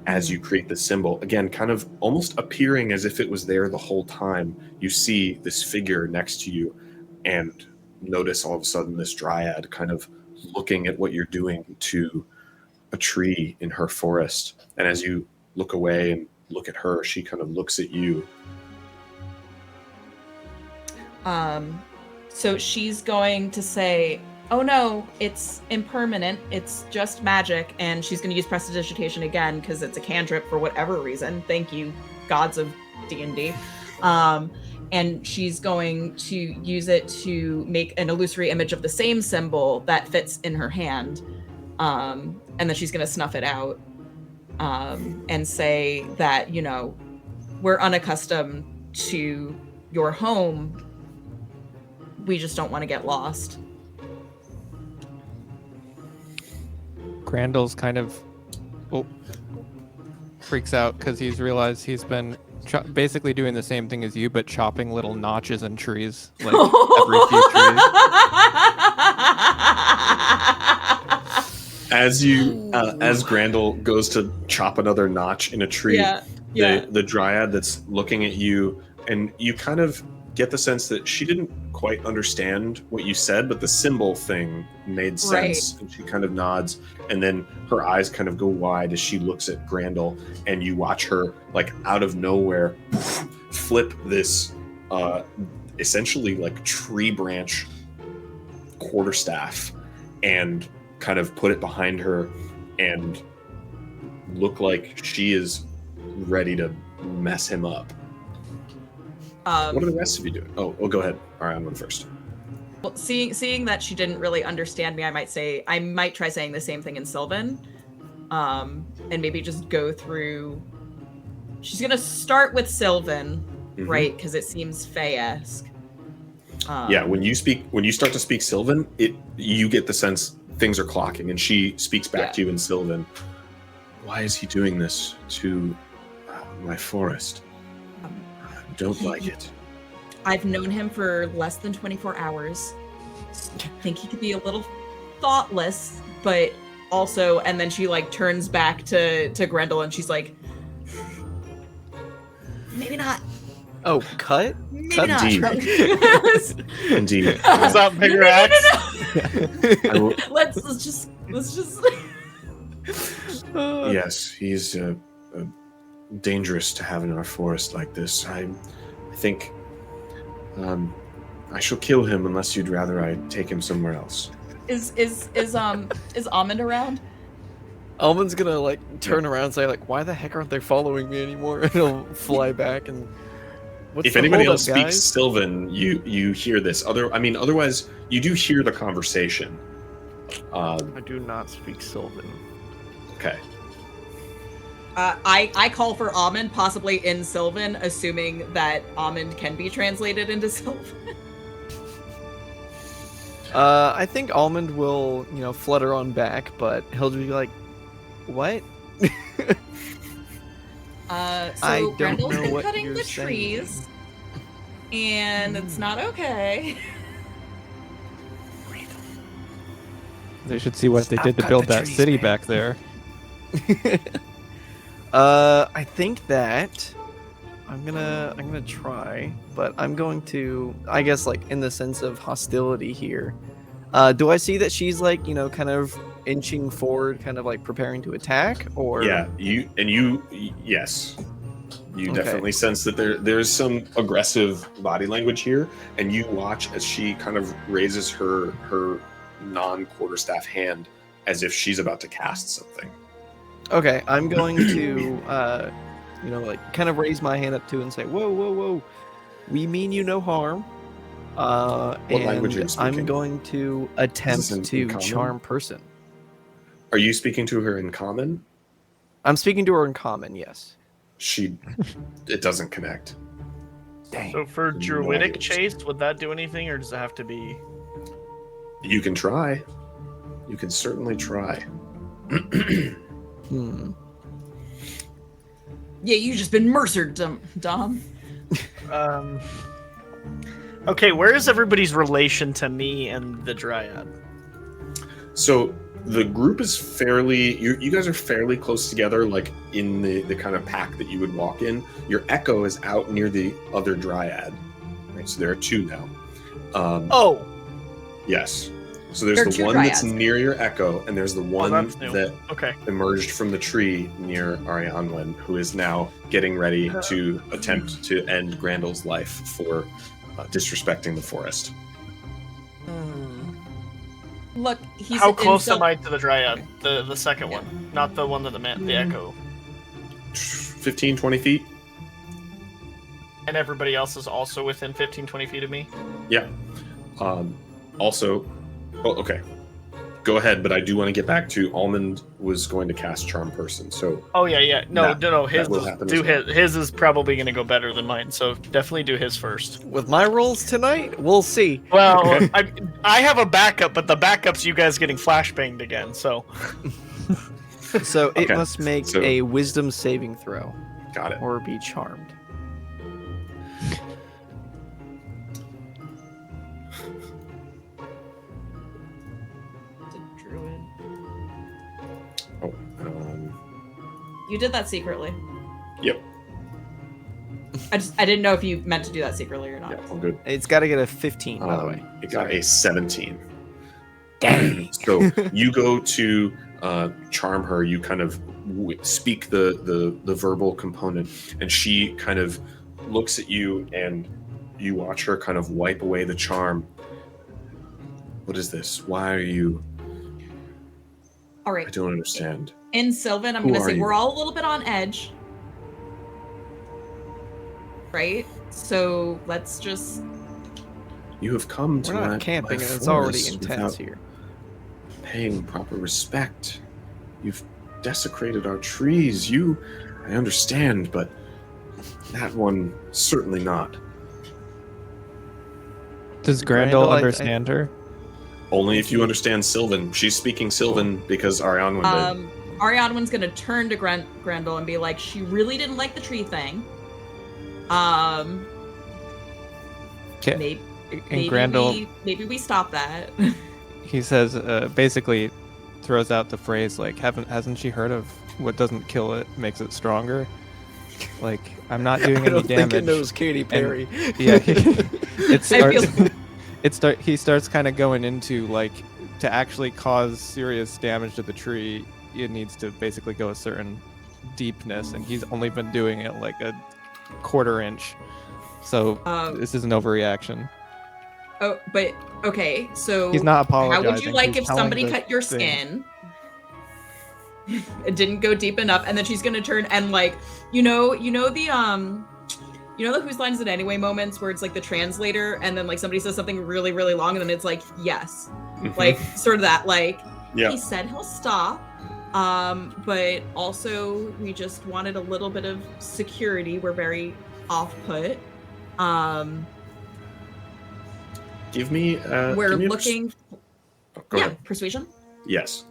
as you create the symbol, again, kind of almost appearing as if it was there the whole time. You see this figure next to you and notice all of a sudden this dryad kind of looking at what you're doing to a tree in her forest. And as you look away and look at her, she kind of looks at you So she's going to say, "Oh no, it's impermanent. It's just magic," and she's going to use prestidigitation again because it's a cantrip for whatever reason. Thank you, gods of D&D. And she's going to use it to make an illusory image of the same symbol that fits in her hand. And then she's going to snuff it out and say that, you know, we're unaccustomed to your home. We just don't want to get lost. Grandel's kind of freaks out because he's realized he's been basically doing the same thing as you, but chopping little notches in trees, like every few trees. As Grandel goes to chop another notch in a tree, the dryad that's looking at you, and you kind of get the sense that she didn't quite understand what you said, but the symbol thing made sense. Right. And she kind of nods, and then her eyes kind of go wide as she looks at Grandel, and you watch her, like, out of nowhere, flip this essentially like tree branch quarterstaff and kind of put it behind her and look like she is ready to mess him up. What are the rest of you doing? Oh, go ahead. All right, I'm going first. Well, seeing that she didn't really understand me, I might try saying the same thing in Sylvan, and maybe just go through. She's gonna start with Sylvan, right? Because it seems Fae-esque. Yeah, when you start to speak Sylvan, you get the sense things are clocking, and she speaks back to you in Sylvan. Why is he doing this to my forest? Don't like it. I've known him for less than 24 hours. I think he could be a little thoughtless, but also, and then she like turns back to Grendel and she's like, maybe not. Oh, cut? Maybe cut not. Indeed. What's up, bigger axe? No. Let's just. Yes, he's dangerous to have in our forest like this. I think I shall kill him unless you'd rather I take him somewhere else. Is Almond around? Almond's gonna like turn around and say like, why the heck aren't they following me anymore? And he'll fly back and if anybody else speaks Sylvan, you hear this. Otherwise you do hear the conversation. I do not speak Sylvan. Okay. I call for Almond, possibly in Sylvan, assuming that Almond can be translated into Sylvan. I think Almond will, flutter on back, but he'll be like, "What?" So Grendel's been cutting the trees, and it's not okay. They should see what they did to build that city back there. I think that I'm gonna try, but I'm going to, I guess, like in the sense of hostility here. Do I see that she's like, kind of inching forward, kind of like preparing to attack, or? Yeah, yes, you definitely sense that there's some aggressive body language here, and you watch as she kind of raises her non-quarterstaff hand as if she's about to cast something. Okay, I'm going to, like kind of raise my hand up too and say, "Whoa, whoa, whoa! We mean you no harm." What language are you speaking? I'm going to attempt to charm person. Are you speaking to her in common? I'm speaking to her in common, yes. It doesn't connect. Dang. So for druidic chase, would that do anything, or does it have to be? You can try. You can certainly try. Yeah, you've just been mercered, Dom. Okay, where is everybody's relation to me and the dryad? So the group is fairly, you guys are fairly close together, like in the kind of pack that you would walk in. Your echo is out near the other dryad. Right, so there are two now. Yes. So there's the one that's near your echo, and there's the one that emerged from the tree near Arianlin, who is now getting ready to attempt to end Grandel's life for disrespecting the forest. Look, he's How close still... am I to the dryad? The second one, not the one that the echo. 15, 20 feet? And everybody else is also within 15, 20 feet of me? Yeah. Also, okay. Go ahead, but I do want to get back to Almond was going to cast Charm Person, so... Oh, yeah. No, his will happen as well. his is probably going to go better than mine, so definitely do his first. With my rolls tonight, we'll see. Well, Okay. I have a backup, but the backup's you guys getting flashbanged again, so... So it Okay, must make so- a wisdom saving throw Got it. or be charmed. Druid. Oh, You did that secretly. yep. I didn't know if you meant to do that secretly or not. Yeah, all good. It's got to get a 15, by the way. It got a 17. Dang. So you go to charm her. You kind of speak the verbal component, and she kind of looks at you, and you watch her kind of wipe away the charm. What is this? Why are you? All right. I don't understand. In Sylvan, I'm Who going to are say you? we're all a little bit on edge. Right? So let's just... You have come to We're not my camping, and my it's already forest intense without here. paying proper respect. You've desecrated our trees. I understand, but that one certainly not. Does Grendel, Grendel I- understand her? Only if you understand Sylvan. She's speaking Sylvan because Arianwin did. Arianwin's going to turn to Grendel and be like, she really didn't like the tree thing. Okay. And Maybe Grendel, maybe we stop that. he says, basically throws out the phrase like, hasn't she heard of what doesn't kill it makes it stronger? Like, I'm not doing I any don't damage. think it knows Katy Perry. Yeah, it starts. feel- He starts kind of going into like, to actually cause serious damage to the tree, it needs to basically go a certain deepness, and he's only been doing it like a quarter inch. So this is an overreaction. Oh, but okay, so He's not how apologizing. would you like he's if telling somebody the cut your thing. skin? It didn't go deep enough, and then she's gonna turn and like, you know the whose line is it anyway moments where it's like the translator, and then like somebody says something really really long, and then it's like yes, like sort of that like Yeah. he said he'll stop, but also we just wanted a little bit of security. We're very off put. Give me. We're give me a looking. Go Yeah, ahead. persuasion. Yes.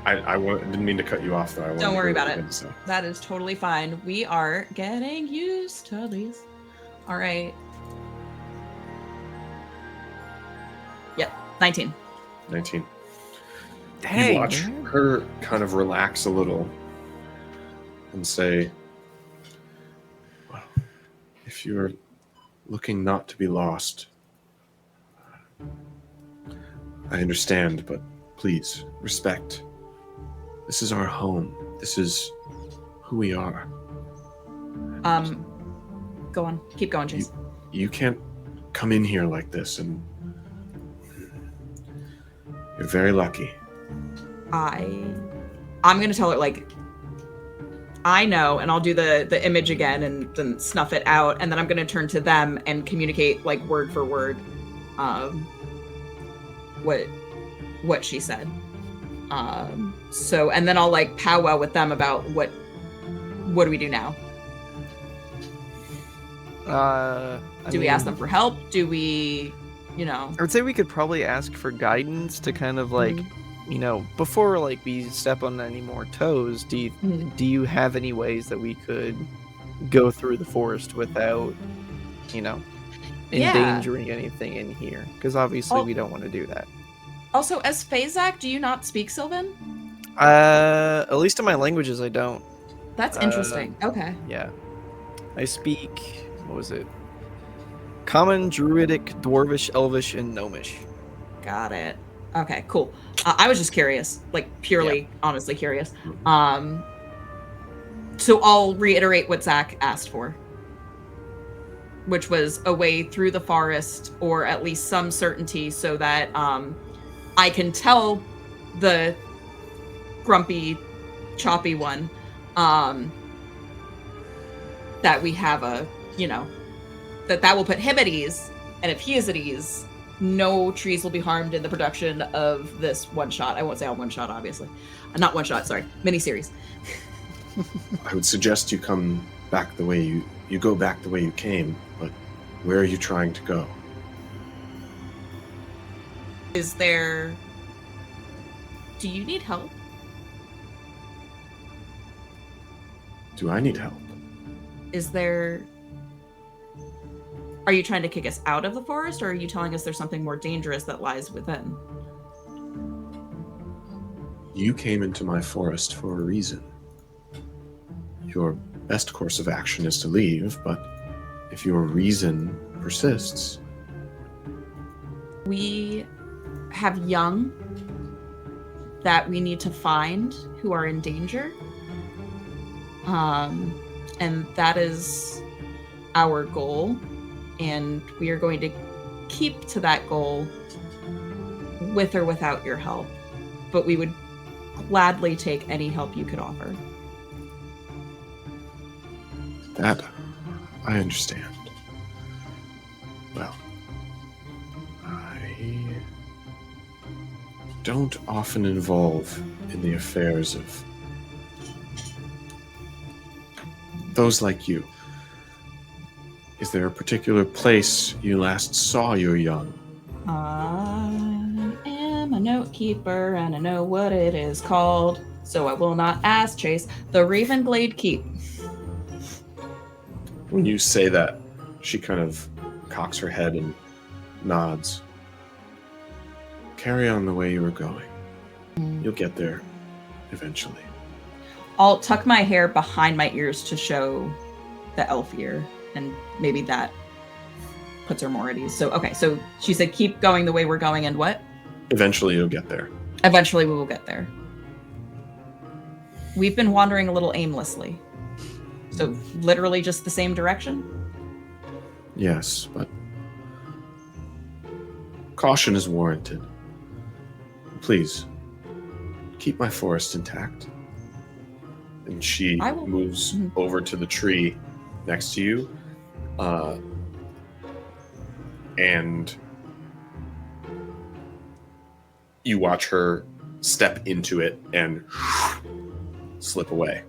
Didn't mean to cut you off though. I wanted Don't to worry hear what about you it. had to say. That is totally fine. We are getting used to these. All right. Yep, 19. 19. Dang, You watch man. her kind of relax a little and say, well, if you're looking not to be lost, I understand, but please respect. This is our home. This is who we are. Go on. Keep going, Chase. You can't come in here like this, and you're very lucky. I'm gonna tell her like I know, and I'll do the image again and then snuff it out, and then I'm gonna turn to them and communicate like word for word what she said. So and then I'll like powwow with them about what do we do now? Do we ask them for help? Do we, I would say we could probably ask for guidance to kind of like, before like we step on any more toes. Do you have any ways that we could go through the forest without, endangering anything in here? Because obviously we don't want to do that. Also, as Fazak, do you not speak Sylvan? At least in my languages, I don't. That's interesting. Okay. Yeah, I speak. What was it? Common, Druidic, Dwarvish, Elvish, and Gnomish. Got it. Okay, cool. I was just curious, like purely, honestly curious. So I'll reiterate what Zach asked for. which was a way through the forest, or at least some certainty, so that I can tell the grumpy, choppy one that we have a, that will put him at ease, and if he is at ease, no trees will be harmed in the production of this one shot. I won't say on one shot, obviously. Not one shot, sorry. Miniseries. I would suggest you come back the way you go back the way you came, but where are you trying to go? Do you need help? Do I need help? Are you trying to kick us out of the forest, or are you telling us there's something more dangerous that lies within? You came into my forest for a reason. Your best course of action is to leave, but if your reason persists... We have young that we need to find who are in danger. And that is our goal. And we are going to keep to that goal with or without your help. But we would gladly take any help you could offer. That I understand. Well, I don't often involve in the affairs of those like you. Is there a particular place you last saw your young? I am a note keeper, and I know what it is called, so I will not ask Chase. The Ravenglade Keep. When you say that, she kind of cocks her head and nods. Carry on the way you were going. You'll get there eventually. I'll tuck my hair behind my ears to show the elf ear, and maybe that puts her more at ease. So, okay, so she said keep going the way we're going, and what? Eventually you'll get there. Eventually we will get there. We've been wandering a little aimlessly. So literally just the same direction? Yes, but caution is warranted. Please, keep my forest intact. And she moves over to the tree next to you, and you watch her step into it and slip away.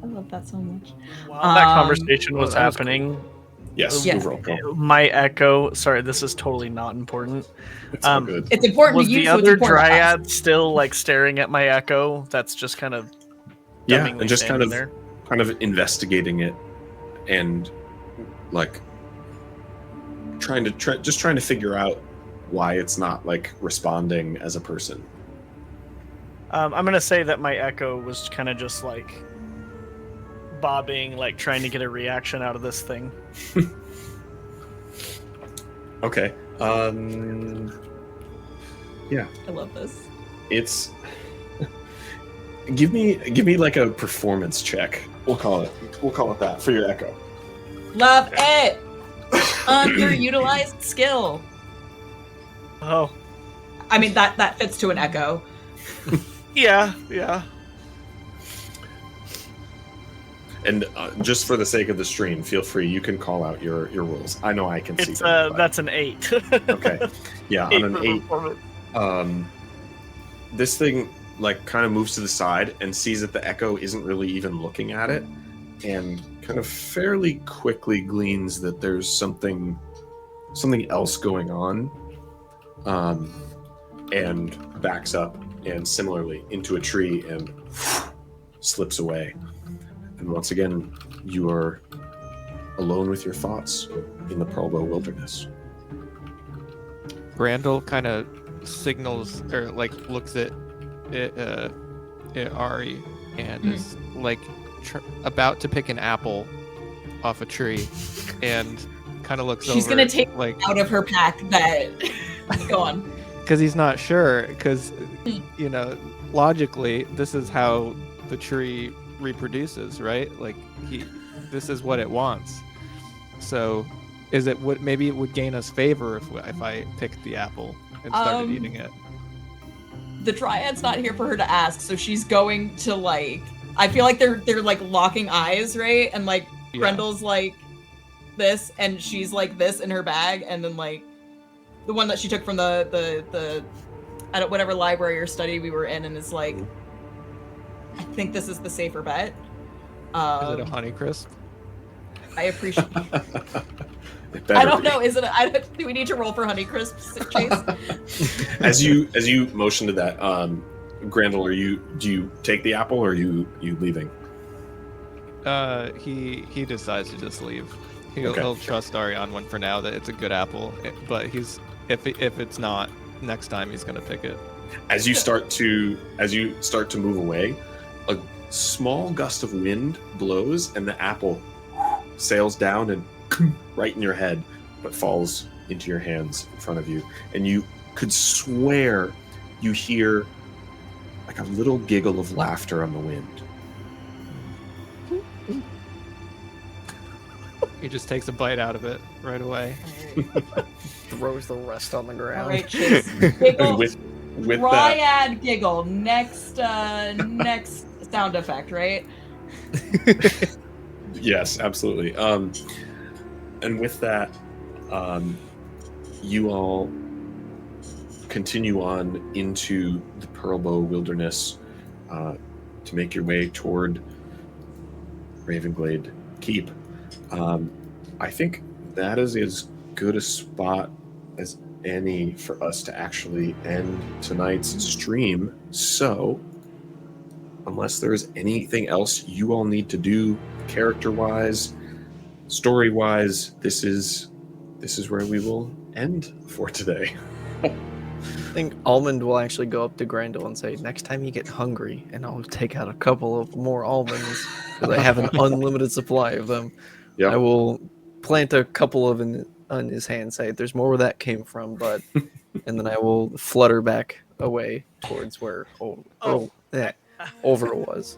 I love that so much. While that conversation was happening, Yes, Yes. overall. my echo. Sorry, this is totally not important. It's all good. It's important Was to you, the so it's other important to us. dryad still like staring at my echo? That's just kind of Yeah, dumbingly and just kind standing of there. kind of investigating it and like trying to figure out why it's not like responding as a person. I'm gonna say that my echo was kind of just like bobbing, like trying to get a reaction out of this thing. Okay. Yeah. I love this. It's give me like a performance check. We'll call it that for your echo. Love it! Underutilized skill. Oh, I mean, that fits to an echo. yeah. And just for the sake of the stream, feel free. You can call out your rules. I know I can see It's them, but- that's an 8. Okay. Yeah, on an 8, this thing like kind of moves to the side and sees that the echo isn't really even looking at it, and kind of fairly quickly gleans that there's something else going on, and backs up and similarly into a tree and slips away. And once again, you are alone with your thoughts in the Provo wilderness. Randall kind of signals or like looks at Ari and is like about to pick an apple off a tree, and kind of looks over. She's gonna take like out of her pack that. Go on. because he's not sure, because logically this is how the tree reproduces, right? Like this is what it wants. So is it would maybe it would gain us favor if I picked the apple and started eating it? The Dryad's not here for her to ask, so she's going to like. I feel like they're like locking eyes, right? And like Yeah. Grendel's like this, and she's like this in her bag, and then like the one that she took from the I don't whatever library or study we were in, and is like, I think this is the safer bet. Is it a Honeycrisp? I appreciate. It better I don't be. know. Is it? Do we need to roll for Honeycrisp, Chase? As you motion to that, Grandel, do you take the apple or are you leaving? He decides to just leave. He'll, Okay. he'll trust Ariane for now that it's a good apple, but if it's not, next time he's gonna pick it. As you start to move away, a small gust of wind blows and the apple sails down and right in your head, but falls into your hands in front of you. And you could swear you hear like a little giggle of laughter on the wind. He just takes a bite out of it right away. Throws the rest on the ground. All right, Chase. Giggle. And with that, Dryad giggle. Next sound effect, right? yes, absolutely. And with that, you all continue on into the Pearlbow Wilderness to make your way toward Ravenglade Keep. I think that is as good a spot as any for us to actually end tonight's stream. So, unless there is anything else you all need to do, character-wise, story-wise, this is where we will end for today. I think Almond will actually go up to Grendel and say, next time you get hungry, and I'll take out a couple of more almonds, because I have an unlimited supply of them. Yep. I will plant a couple of on his hand, say, there's more where that came from, but... and then I will flutter back away towards where Over was.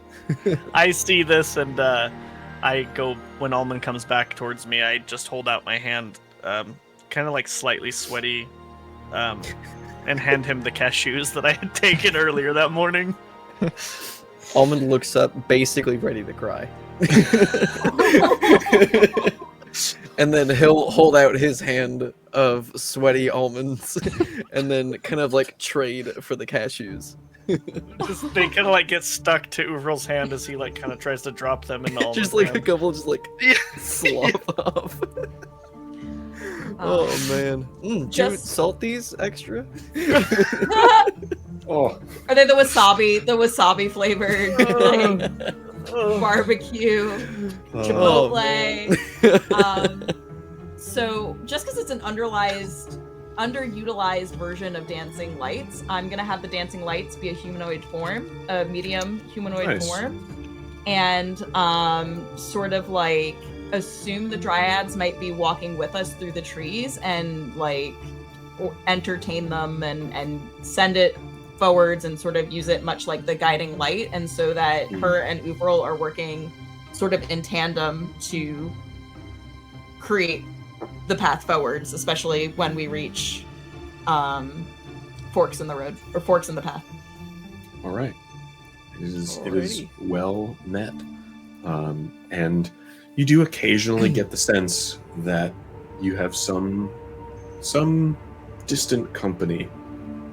I see this, and I go, when Almond comes back towards me, I just hold out my hand, kind of like slightly sweaty, and hand him the cashews that I had taken earlier that morning. Almond looks up, basically ready to cry. And then he'll hold out his hand of sweaty almonds and then kind of like trade for the cashews. Just, they kind of like get stuck to Uvrel's hand as he like kind of tries to drop them in Almond's Just like hand. a couple just like slop off. Oh man. Do you Just- salt these extra? Oh, Are they the wasabi flavored like, barbecue, Chipotle? So just because it's an underutilized version of Dancing Lights, I'm gonna have the Dancing Lights be a humanoid form, a medium humanoid Nice. form, and sort of like assume the dryads might be walking with us through the trees and like entertain them and send it forwards and sort of use it much like the guiding light, and so that her and Uvril are working sort of in tandem to create the path forwards, especially when we reach forks in the road or forks in the path. all right. It is Alrighty. well met, and you do occasionally get the sense that you have some distant company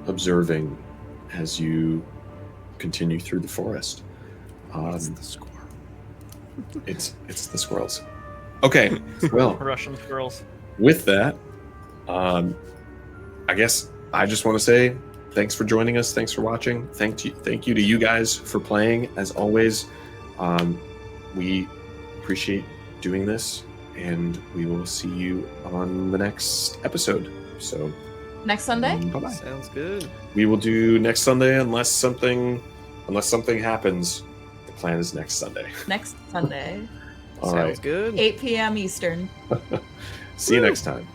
observing as you continue through the forest. It's the squirrel. It's the squirrels. Okay, well, Russian squirrels. with that, I guess I just want to say thanks for joining us. Thanks for watching. Thank you to you guys for playing. As always, we appreciate doing this, and we will see you on the next episode. So, Next Sunday? bye-bye. Sounds good. We will do next Sunday unless something happens. The plan is next Sunday. Next Sunday, All Sounds right. good. 8 p.m. Eastern. See you next time.